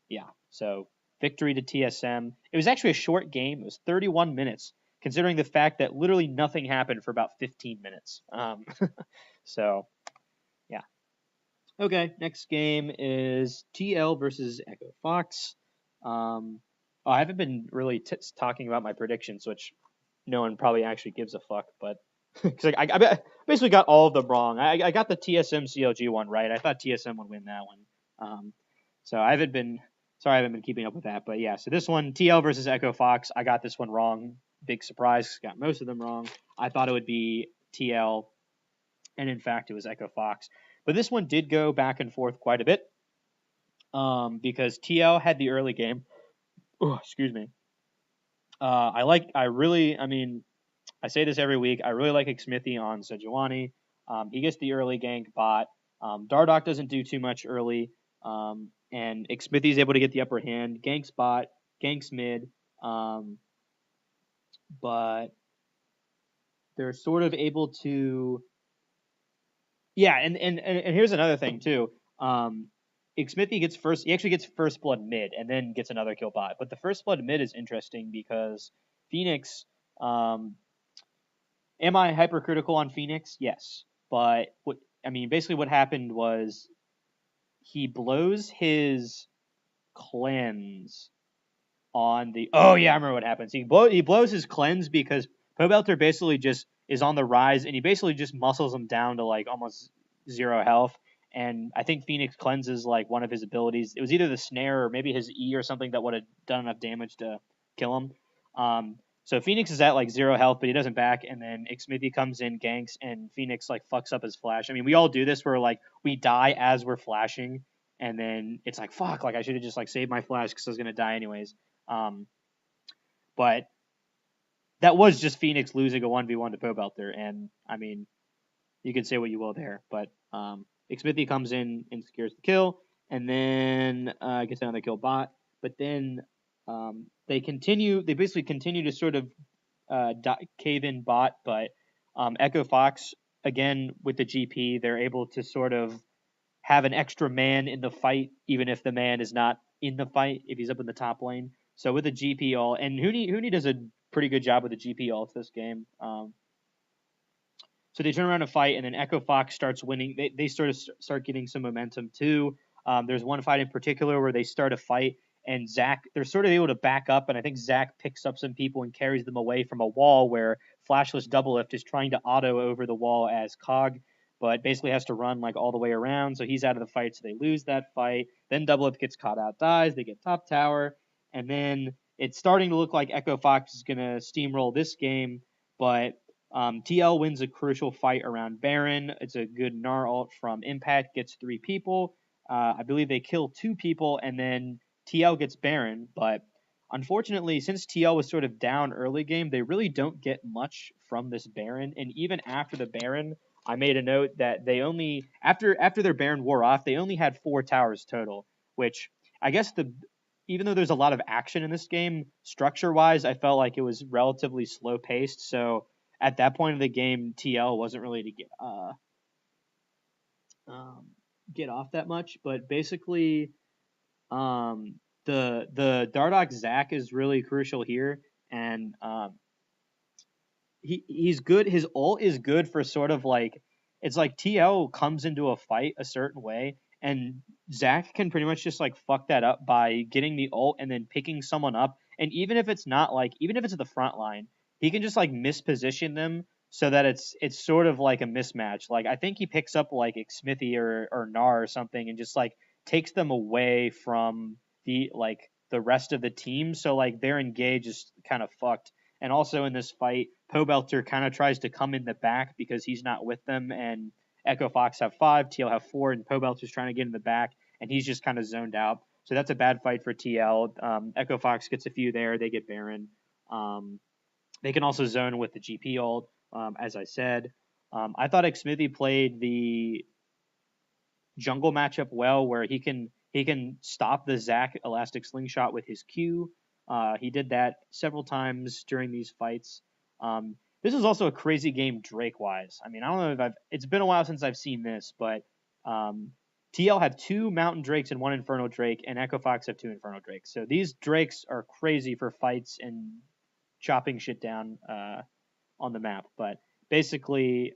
yeah, so victory to TSM. It was actually a short game. It was 31 minutes, considering the fact that literally nothing happened for about 15 minutes. So yeah. Okay, next game is TL versus Echo Fox. I haven't been really talking about my predictions, which no one probably actually gives a fuck, but because I basically got all of them wrong. I got the TSM CLG one right. I thought TSM would win that one. So I haven't been keeping up with that, but yeah. So this one, TL versus Echo Fox, I got this one wrong. Big surprise, got most of them wrong. I thought it would be TL, and in fact, it was Echo Fox. But this one did go back and forth quite a bit. Because TL had the early game. Oh, excuse me. I say this every week. I really like Xmithy on Sejuani. He gets the early gank bot. Dardoch doesn't do too much early. And Xmithy's able to get the upper hand. Ganks bot, ganks mid. But they're sort of able to. Yeah, and here's another thing too. Xmithy gets first. He actually gets first blood mid, and then gets another kill bot. But the first blood mid is interesting because Phoenix. Am I hypercritical on Phoenix? Yes, but basically what happened was he blows his cleanse on the. Oh yeah, I remember what happens. He blows his cleanse because Pobelter basically just is on the rise, and he basically just muscles him down to like almost 0 health. And I think Phoenix cleanses like one of his abilities. It was either the snare or maybe his E or something that would have done enough damage to kill him. So Phoenix is at like 0 health, but he doesn't back. And then Xmithy comes in, ganks, and Phoenix like fucks up his flash. I mean, we all do this where like we die as we're flashing, and then it's like fuck, like I should have just like saved my flash because I was gonna die anyways. But that was just Phoenix losing a 1v1 to Pobelter, and I mean, you can say what you will there, but Xmithy comes in and secures the kill, and then gets another kill bot. But then they basically continue to sort of cave in bot, but Echo Fox, again, with the GP, they're able to sort of have an extra man in the fight, even if the man is not in the fight, if he's up in the top lane. So with the GP ult, and Huni does a pretty good job with the GP ult this game. So they turn around to fight, and then Echo Fox starts winning. They sort of start getting some momentum too. There's one fight in particular where they start a fight, and Zach, they're sort of able to back up, and I think Zach picks up some people and carries them away from a wall where Flashless Double Lift is trying to auto over the wall as Cog, but basically has to run like all the way around, so he's out of the fight, so they lose that fight. Then Double Lift gets caught out, dies, they get top tower, and then it's starting to look like Echo Fox is going to steamroll this game, but TL wins a crucial fight around Baron. It's a good Gnar ult from Impact, gets 3 people. I believe they kill 2 people, and then TL gets Baron. But unfortunately, since TL was sort of down early game, they really don't get much from this Baron. And even after the Baron, I made a note that they only after their Baron wore off, they only had 4 towers total, which I guess even though there's a lot of action in this game, structure-wise, I felt like it was relatively slow-paced. So at that point of the game, TL wasn't really to get off that much. But basically, the Dardoch Zac is really crucial here, and he's good. His ult is good for sort of like it's like TL comes into a fight a certain way, and Zac can pretty much just like fuck that up by getting the ult and then picking someone up. And even if it's not like even if it's at the front line, he can just like misposition them so that it's sort of like a mismatch. Like I think he picks up like Smithy or Gnar or something and just like takes them away from the rest of the team. So like their engage is kind of fucked. And also in this fight, Pobelter kind of tries to come in the back because he's not with them, and Echo Fox have 5, TL have 4, and Pobelter's trying to get in the back, and he's just kind of zoned out. So that's a bad fight for TL. Echo Fox gets a few there. They get Baron. They can also zone with the GP ult, as I said. I thought Xmithy played the jungle matchup well, where he can stop the Zac Elastic Slingshot with his Q. He did that several times during these fights. This is also a crazy game Drake wise. I mean, I don't know if it's been a while since I've seen this, but TL had 2 Mountain Drakes and 1 Inferno Drake, and Echo Fox have 2 Inferno Drakes. So these Drakes are crazy for fights and chopping shit down on the map. But basically,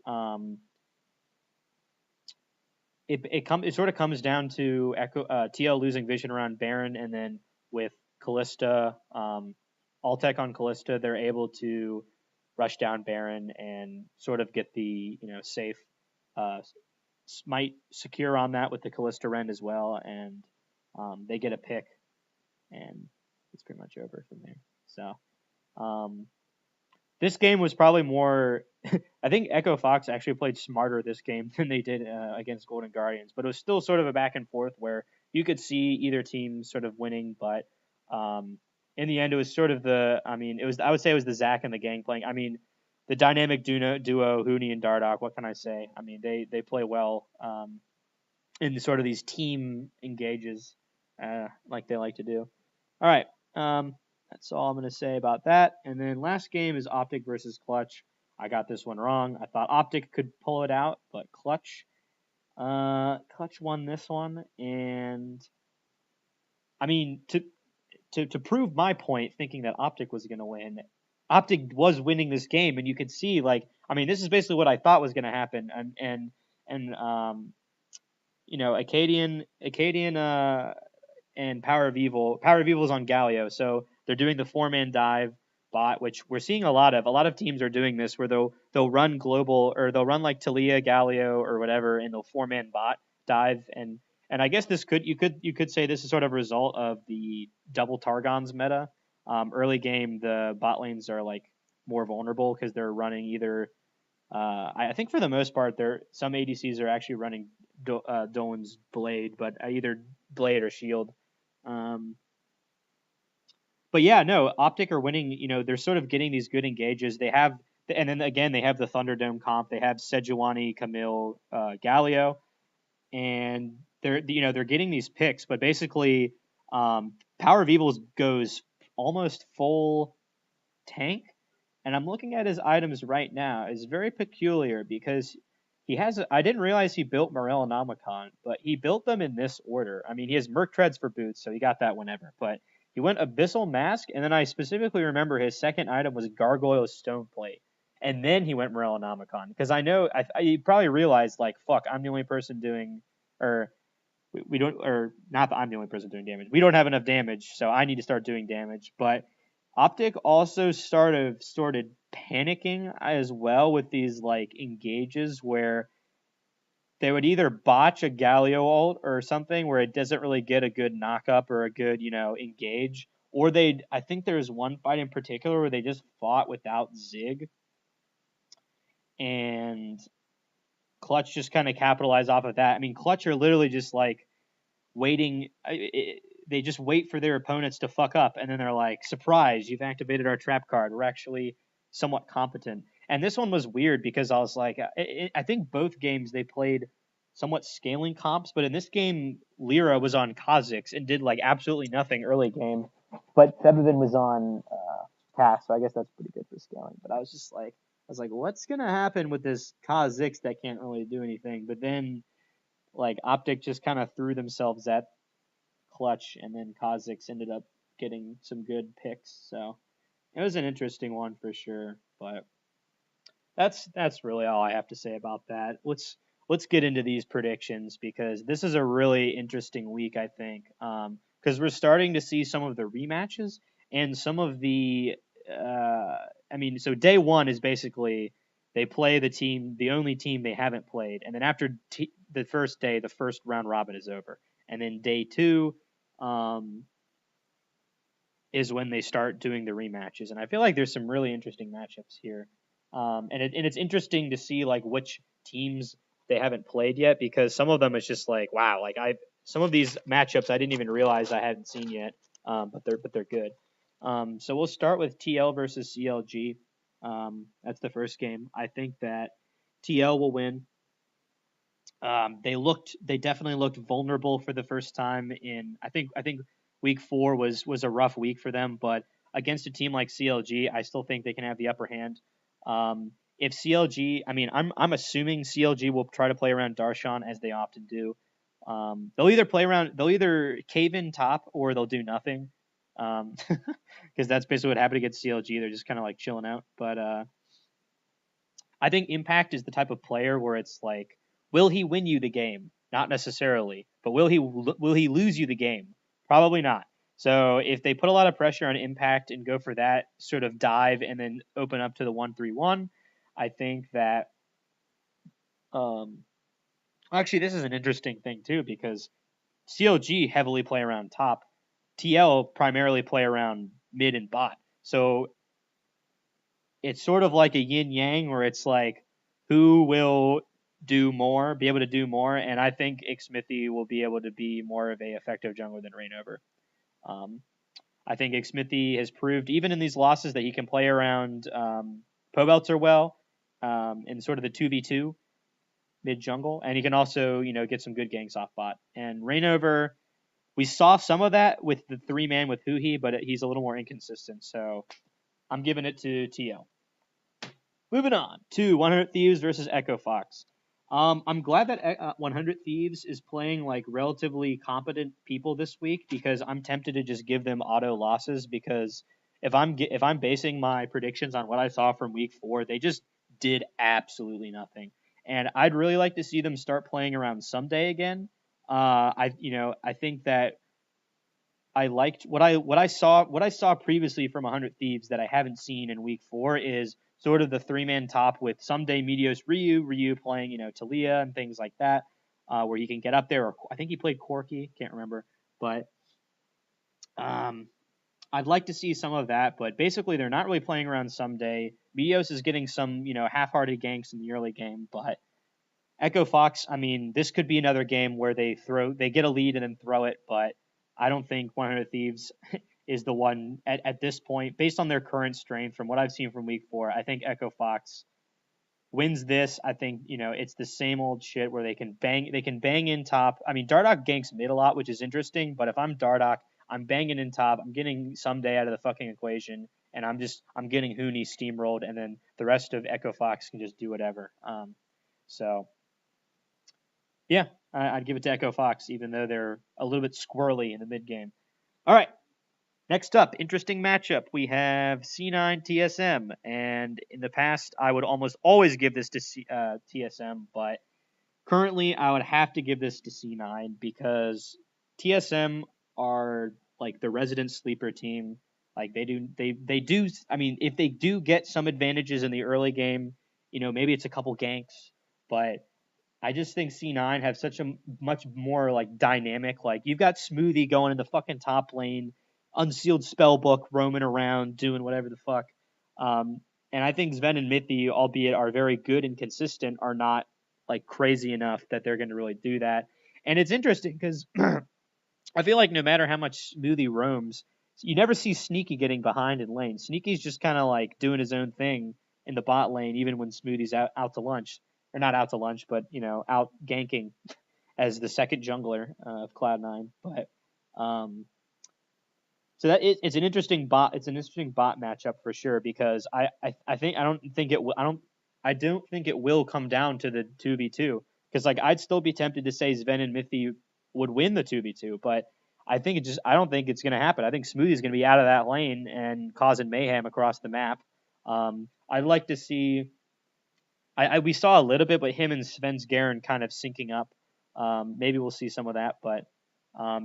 it sort of comes down to TL losing vision around Baron, and then with Callista, Altec on Callista, they're able to rush down Baron and sort of get the safe smite secure on that with the Callista Rend as well, and they get a pick, and it's pretty much over from there. So this game was probably more. I think Echo Fox actually played smarter this game than they did against Golden Guardians, but it was still sort of a back and forth where you could see either team sort of winning, but in the end, it was sort of I would say it was the Zac and the gang playing. I mean, the dynamic duo Huni and Dardoch. What can I say? I mean, they play well in sort of these team engages like they like to do. All right. That's all I'm going to say about that. And then last game is Optic versus Clutch. I got this one wrong. I thought Optic could pull it out, but Clutch won this one. And I mean, to prove my point, thinking that Optic was going to win, Optic was winning this game, and you could see this is basically what I thought was going to happen. And Acadian and Power of Evil. Power of Evil is on Galio, so they're doing the 4-man dive bot, which we're seeing a lot of. A lot of teams are doing this where they'll run global, or they'll run like Talia, Galio, or whatever, and they'll 4-man bot dive. And I guess you could say this is sort of a result of the double Targons meta. Early game, the bot lanes are like more vulnerable because they're running either. I think for the most part, some ADCs are actually running Dolan's Blade, but either Blade or Shield. But yeah, no, Optic are winning. They're sort of getting these good engages. They have, and then again, they have the Thunderdome comp. They have Sejuani, Camille, Galio, and they're getting these picks. But basically, Power of Evil goes almost full tank. And I'm looking at his items right now. It's very peculiar because I didn't realize he built Morellonomicon, but he built them in this order. I mean, he has Merc Treads for boots, so he got that whenever. But he went Abyssal Mask, and then I specifically remember his second item was Gargoyle Stoneplate. And then he went Morellonomicon. Because I know, you probably realized, fuck, I'm the only person doing, or we don't, or not that I'm the only person doing damage. We don't have enough damage, so I need to start doing damage. But Optic also started panicking as well with these like engages where they would either botch a Galio ult or something where it doesn't really get a good knock up or a good, engage. Or I think there was one fight in particular where they just fought without Zig, and Clutch just kind of capitalized off of that. I mean, Clutch are literally just like waiting. They just wait for their opponents to fuck up, and then they're like, "Surprise! You've activated our trap card. We're actually somewhat competent." And this one was weird because I was like, I think both games they played somewhat scaling comps, but in this game, Lyra was on Kha'Zix and did like absolutely nothing early game, but Febiven was on Cass, so I guess that's pretty good for scaling. But I was like, what's gonna happen with this Kha'Zix that can't really do anything? But then like Optic just kind of threw themselves at Clutch, and then Kha'Zix ended up getting some good picks. So it was an interesting one for sure. But that's really all I have to say about that. Let's get into these predictions because this is a really interesting week, I think, because we're starting to see some of the rematches and some of the. So day one is basically they play the only team they haven't played, and then after the first day, the first round robin is over, and then day two, is when they start doing the rematches, and I feel like there's some really interesting matchups here. And it's interesting to see like which teams they haven't played yet because some of them it's just like wow, like some of these matchups I didn't even realize I hadn't seen yet, but they're good. So we'll start with TL versus CLG. That's the first game. I think that TL will win. They definitely looked vulnerable for the first time in I think week 4 was a rough week for them, but against a team like CLG, I still think they can have the upper hand. If CLG, I mean, I'm assuming CLG will try to play around Darshan as they often do. They'll either cave in top or they'll do nothing, because that's basically what happened against CLG. They're just kind of like chilling out. But I think Impact is the type of player where it's like, will he win you the game? Not necessarily, but will he lose you the game? Probably not. So if they put a lot of pressure on Impact and go for that sort of dive and then open up to the 1-3-1, I think that actually this is an interesting thing too because CLG heavily play around top, TL primarily play around mid and bot. So it's sort of like a yin yang where it's like who will be able to do more, and I think Xmithy will be able to be more of a effective jungler than Rainover. I think Xmithy has proved even in these losses that he can play around Pobelter well, in sort of the 2v2 mid jungle, and he can also get some good ganks off bot. And Rainover, we saw some of that with the 3-man with Huhi, but he's a little more inconsistent, so I'm giving it to TL. Moving on to 100 Thieves versus Echo Fox. I'm glad that 100 Thieves is playing like relatively competent people this week because I'm tempted to just give them auto losses because if I'm basing my predictions on what I saw from week 4, they just did absolutely nothing. And I'd really like to see them start playing around Someday again. I think that I liked what I saw previously from 100 Thieves that I haven't seen in week 4 is sort of the 3-man top with Someday Meteos Ryu playing Talia and things like that, where he can get up there. Or I think he played Corki, can't remember, but I'd like to see some of that. But basically, they're not really playing around Someday. Meteos is getting some half-hearted ganks in the early game, but Echo Fox, I mean, this could be another game where they get a lead and then throw it, but I don't think 100 Thieves is the one at this point, based on their current strength from what I've seen from week 4. I think Echo Fox wins this. I think, it's the same old shit where they can bang in top. I mean, Dardoch ganks mid a lot, which is interesting, but if I'm Dardoch, I'm banging in top. I'm getting Someday out of the fucking equation, and I'm getting Huni steamrolled, and then the rest of Echo Fox can just do whatever. So yeah, I'd give it to Echo Fox, even though they're a little bit squirrely in the mid game. All right, next up, interesting matchup. We have C9 TSM, and in the past, I would almost always give this to TSM, but Currently, I would have to give this to C9 because TSM are like the resident sleeper team. Like they do. I mean, if they do get some advantages in the early game, maybe it's a couple ganks, but I just think C9 have such a much more like dynamic. Like you've got Smoothie going in the fucking top lane, unsealed spellbook roaming around doing whatever the fuck. And I think Sven and Mithy, albeit are very good and consistent, are not like crazy enough that they're going to really do that. And it's interesting because I feel like no matter how much Smoothie roams, you never see Sneaky getting behind in lane. Sneaky's just kind of like doing his own thing in the bot lane, even when Smoothie's out to lunch. Or not out to lunch, but out ganking as the second jungler of Cloud9. But so it's an interesting bot. It's an interesting bot matchup for sure because I don't think it will come down to the 2v2 because like I'd still be tempted to say Sven and Mithy would win the 2v2, but I don't think it's going to happen. I think Smoothie's going to be out of that lane and causing mayhem across the map. I'd like to see. We saw a little bit, but him and Svensgaren kind of syncing up. Maybe we'll see some of that, but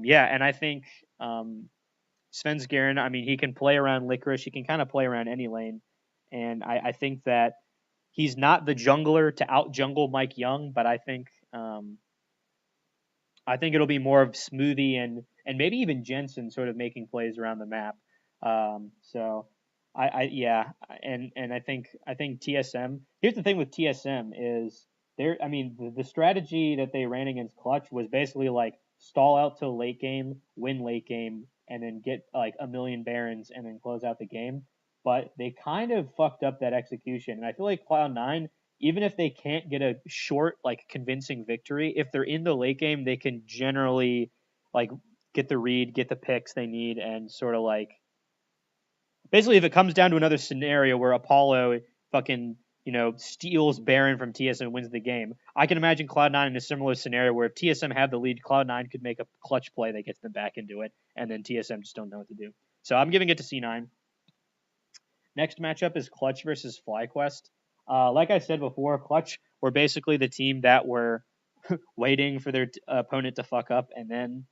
yeah, and I think Svensgaren, I mean, he can play around Licorice. He can kind of play around any lane, and I think that he's not the jungler to out jungle Mike Young, but I think it'll be more of Smoothie and maybe even Jensen sort of making plays around the map. So yeah, and I think TSM. Here's the thing with TSM is I mean, the strategy that they ran against Clutch was basically like stall out till late game, win late game, and then get like a million Barons and then close out the game. But they kind of fucked up that execution, and I feel like Cloud9, even if they can't get a short, like convincing victory, if they're in the late game, they can generally like get the read, get the picks they need, and sort of like basically if it comes down to another scenario where Apollo fucking steals Baron from TSM and wins the game, I can imagine Cloud9 in a similar scenario where if TSM have the lead, Cloud9 could make a clutch play that gets them back into it, and then TSM just don't know what to do. So I'm giving it to C9. Next matchup is Clutch versus FlyQuest. Like I said before, Clutch were basically the team that were waiting for their opponent to fuck up and then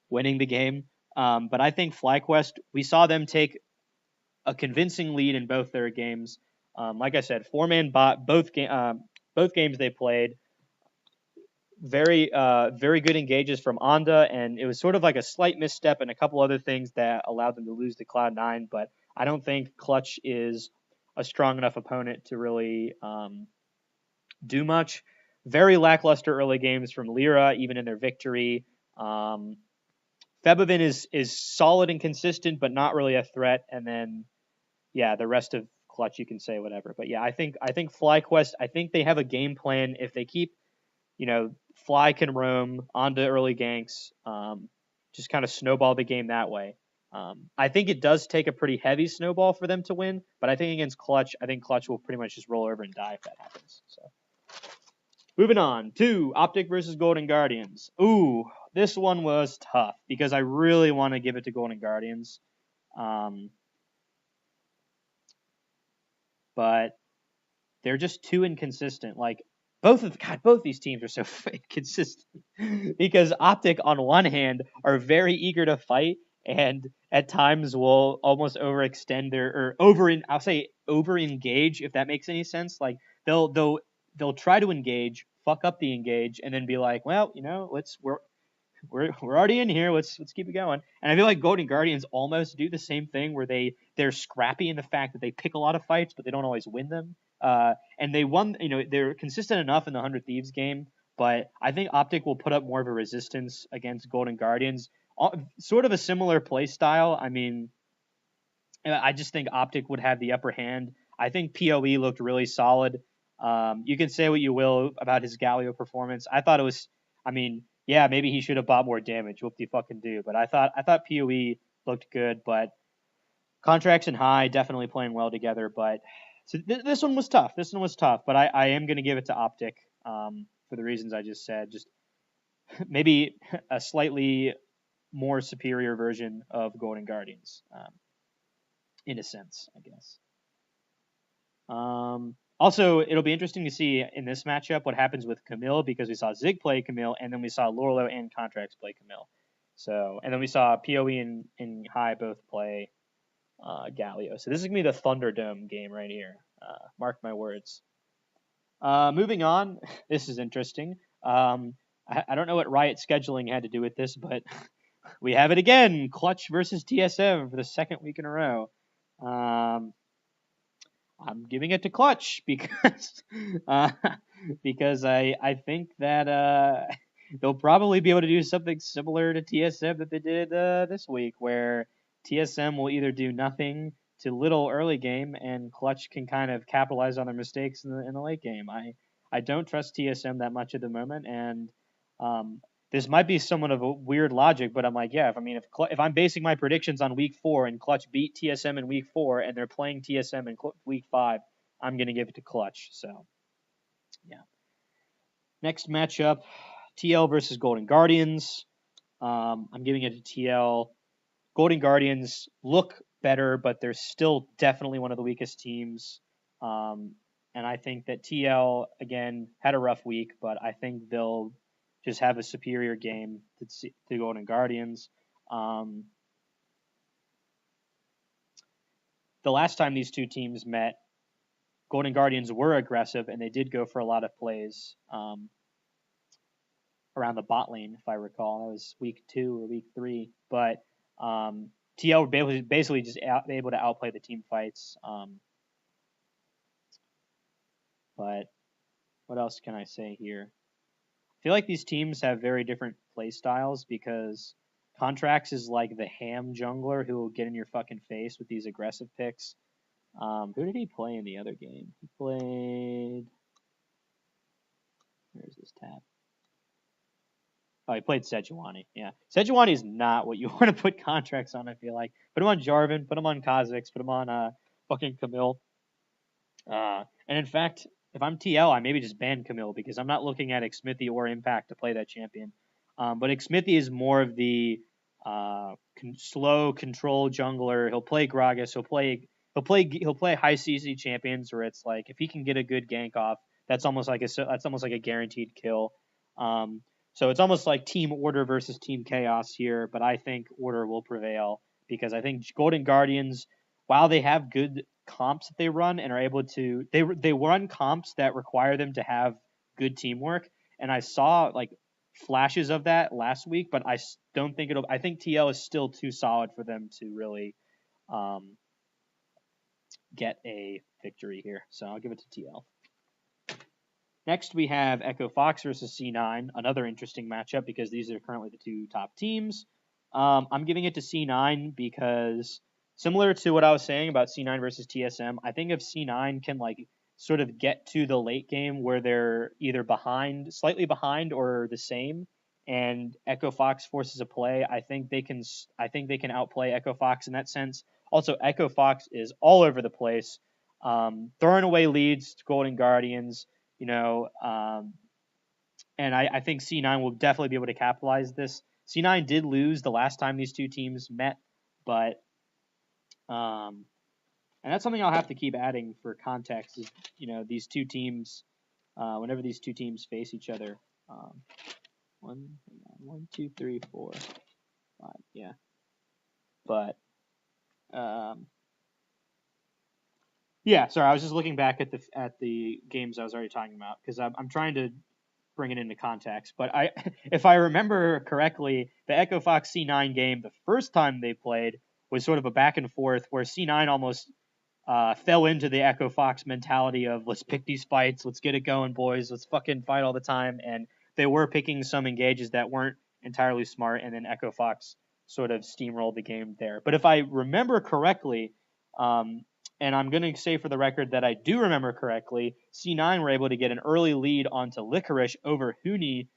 winning the game. But I think FlyQuest, we saw them take a convincing lead in both their games. Like I said, 4-man bot, both games they played. Very good engages from Onda, and it was sort of like a slight misstep and a couple other things that allowed them to lose to Cloud9, but I don't think Clutch is a strong enough opponent to really do much. Very lackluster early games from Lyra, even in their victory. Febevin is solid and consistent, but not really a threat. And then, yeah, the rest of Clutch you can say whatever. But yeah, I think FlyQuest. I think they have a game plan if they keep, Fly can roam onto early ganks, just kind of snowball the game that way. I think it does take a pretty heavy snowball for them to win, but I think against Clutch, I think Clutch will pretty much just roll over and die if that happens. So, moving on to Optic versus Golden Guardians. Ooh, this one was tough because I really want to give it to Golden Guardians, but they're just too inconsistent. Like both these teams are so inconsistent because Optic on one hand are very eager to fight and at times will almost overextend I'll say over engage, if that makes any sense. Like they'll try to engage, fuck up the engage, and then be like, well, we're already in here. Let's keep it going. And I feel like Golden Guardians almost do the same thing where they're scrappy in the fact that they pick a lot of fights, but they don't always win them. And they won. They're consistent enough in the 100 Thieves game, but I think Optic will put up more of a resistance against Golden Guardians. Sort of a similar play style. I mean, I just think Optic would have the upper hand. I think PoE looked really solid. You can say what you will about his Galio performance. I thought it was. I mean, yeah, maybe he should have bought more damage. Whoop de fucking do. But I thought PoE looked good. But Contracts and High definitely playing well together. But so this one was tough. But I am going to give it to Optic for the reasons I just said. Just maybe a slightly more superior version of Golden Guardians, in a sense, I guess. Also, it'll be interesting to see in this matchup what happens with Camille, because we saw Zig play Camille, and then we saw Lorlo and Contracts play Camille. So, and then we saw Poe and High both play Galio. So this is gonna be the Thunderdome game right here. Mark my words. Moving on, this is interesting. I don't know what Riot scheduling had to do with this, but we have it again: Clutch versus TSM for the second week in a row. I'm giving it to Clutch because because I think that they'll probably be able to do something similar to TSM that they did this week, where TSM will either do nothing to little early game, and Clutch can kind of capitalize on their mistakes in the late game. I don't trust TSM that much at the moment, and um, this might be somewhat of a weird logic, but I'm like, yeah, if I'm basing my predictions on week 4 and Clutch beat TSM in week 4 and they're playing TSM in week 5, I'm going to give it to Clutch. So, yeah. Next matchup, TL versus Golden Guardians. I'm giving it to TL. Golden Guardians look better, but they're still definitely one of the weakest teams. And I think that TL, again, had a rough week, but I think they'll just have a superior game to Golden Guardians. The last time these two teams met, Golden Guardians were aggressive, and they did go for a lot of plays around the bot lane, if I recall. That was week 2 or week 3. But TL were basically just able to outplay the team fights. But what else can I say here? I feel like these teams have very different play styles, because Contracts is like the ham jungler who will get in your fucking face with these aggressive picks. Who did he play in the other game? He played... Where's this tab? Oh, he played Sejuani. Yeah. Sejuani is not what you want to put Contracts on, I feel like. Put him on Jarvan, put him on Kha'Zix, put him on fucking Camille. And in fact, if I'm TL, I maybe just ban Camille, because I'm not looking at Xmithy or Impact to play that champion. But Xmithy is more of the slow control jungler. He'll play Gragas. He'll play high CC champions, where it's like if he can get a good gank off, that's almost like a guaranteed kill. So it's almost like Team Order versus Team Chaos here, but I think Order will prevail, because I think Golden Guardians, while they have good comps that they run and are able to, they run comps that require them to have good teamwork, and I saw like flashes of that last week, but I don't think I think TL is still too solid for them to really get a victory here. So I'll give it to TL. Next, we have Echo Fox versus C9, another interesting matchup, because these are currently the two top teams. I'm giving it to C9 because, similar to what I was saying about C9 versus TSM, I think if C9 can like sort of get to the late game where they're either slightly behind, or the same, and Echo Fox forces a play, I think they can outplay Echo Fox in that sense. Also, Echo Fox is all over the place, throwing away leads to Golden Guardians. And I think C9 will definitely be able to capitalize this. C9 did lose the last time these two teams met, but and that's something I'll have to keep adding for context. Is these two teams, whenever these two teams face each other, 1, 2, 3, 4, 5, yeah. But yeah, sorry, I was just looking back at the games I was already talking about, because I'm trying to bring it into context. But if I remember correctly, the Echo Fox C9 game, the first time they played, was sort of a back and forth where C9 almost fell into the Echo Fox mentality of let's pick these fights, let's get it going, boys, let's fucking fight all the time. And they were picking some engages that weren't entirely smart, and then Echo Fox sort of steamrolled the game there. But if I remember correctly, and I'm going to say for the record that I do remember correctly, C9 were able to get an early lead onto Licorice over Huni,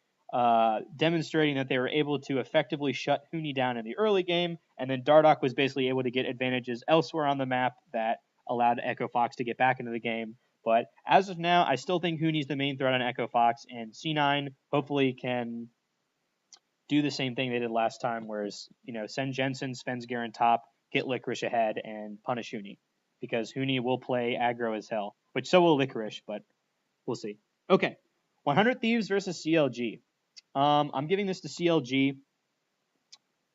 demonstrating that they were able to effectively shut Huni down in the early game, and then Dardoch was basically able to get advantages elsewhere on the map that allowed Echo Fox to get back into the game. But as of now, I still think Huni's the main threat on Echo Fox, and C9 hopefully can do the same thing they did last time, whereas, send Jensen, Svensgear on top, get Licorice ahead, and punish Huni, because Huni will play aggro as hell. which so will Licorice, but we'll see. Okay, 100 Thieves versus CLG. I'm giving this to CLG.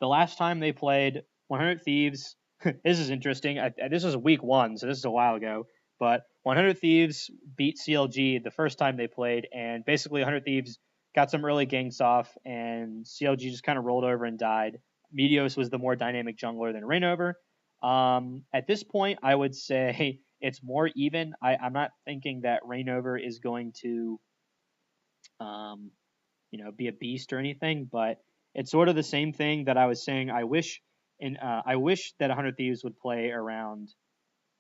The last time they played 100 Thieves, this is interesting. This was week 1, so this is a while ago. But 100 Thieves beat CLG the first time they played, and basically 100 Thieves got some early ganks off, and CLG just kind of rolled over and died. Medios was the more dynamic jungler than Rainover. At this point, I would say it's more even. I'm not thinking that Rainover is going to, be a beast or anything, but it's sort of the same thing that I was saying. I wish that 100 Thieves would play around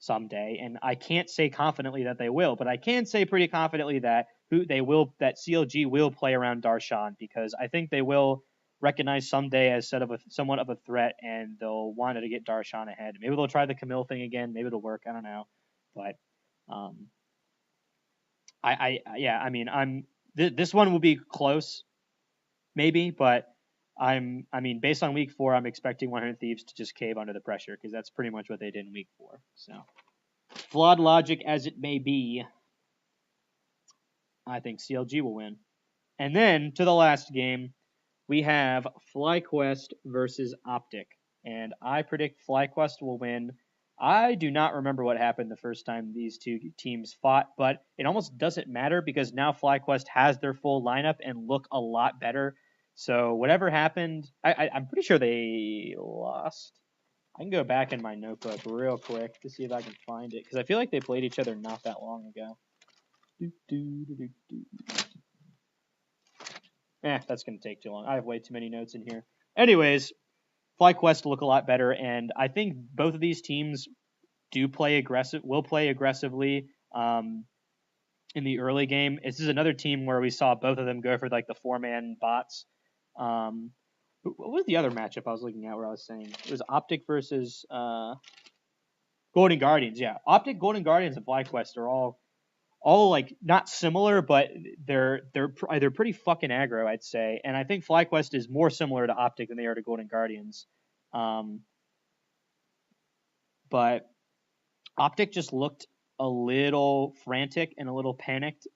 someday, and I can't say confidently that they will, but I can say pretty confidently that that CLG will play around Darshan, because I think they will recognize someday as somewhat of a threat, and they'll want to get Darshan ahead. Maybe they'll try the Camille thing again. Maybe it'll work. I don't know, but this one will be close, maybe, but based on week 4, I'm expecting 100 Thieves to just cave under the pressure, because that's pretty much what they did in week 4. So, flawed logic as it may be, I think CLG will win. And then to the last game, we have FlyQuest versus Optic, and I predict FlyQuest will win. I do not remember what happened the first time these two teams fought, but it almost doesn't matter, because now FlyQuest has their full lineup and look a lot better. So whatever happened, I'm pretty sure they lost. I can go back in my notebook real quick to see if I can find it, because I feel like they played each other not that long ago. That's going to take too long. I have way too many notes in here. Anyways, FlyQuest look a lot better, and I think both of these teams will play aggressively in the early game. This is another team where we saw both of them go for like the 4-man bots. What was the other matchup I was looking at where I was saying it was Optic versus Golden Guardians? Yeah, Optic, Golden Guardians, and FlyQuest are all like not similar, but they're pretty fucking aggro, I'd say. And I think FlyQuest is more similar to Optic than they are to Golden Guardians. But Optic just looked a little frantic and a little panicked,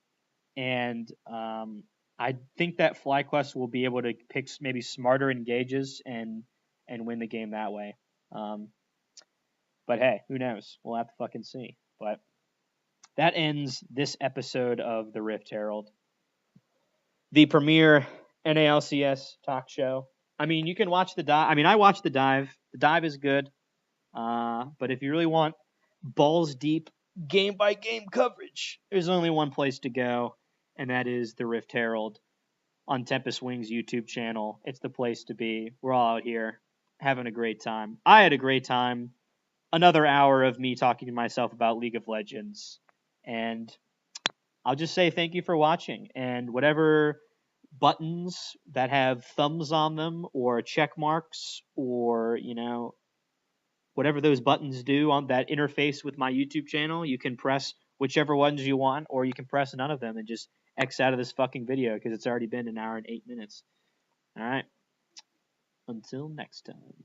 and I think that FlyQuest will be able to pick maybe smarter engages and win the game that way. But hey, who knows? We'll have to fucking see. But that ends this episode of the Rift Herald, the premier NALCS talk show. I mean, you can watch the dive. I mean, I watched the dive. The dive is good. But if you really want balls deep, game by game coverage, there's only one place to go, and that is the Rift Herald on Tempest Wings YouTube channel. It's the place to be. We're all out here having a great time. I had a great time. Another hour of me talking to myself about League of Legends. And I'll just say thank you for watching. And whatever buttons that have thumbs on them or check marks or, whatever those buttons do on that interface with my YouTube channel, you can press whichever ones you want, or you can press none of them and just X out of this fucking video, because it's already been an hour and 8 minutes. All right. Until next time.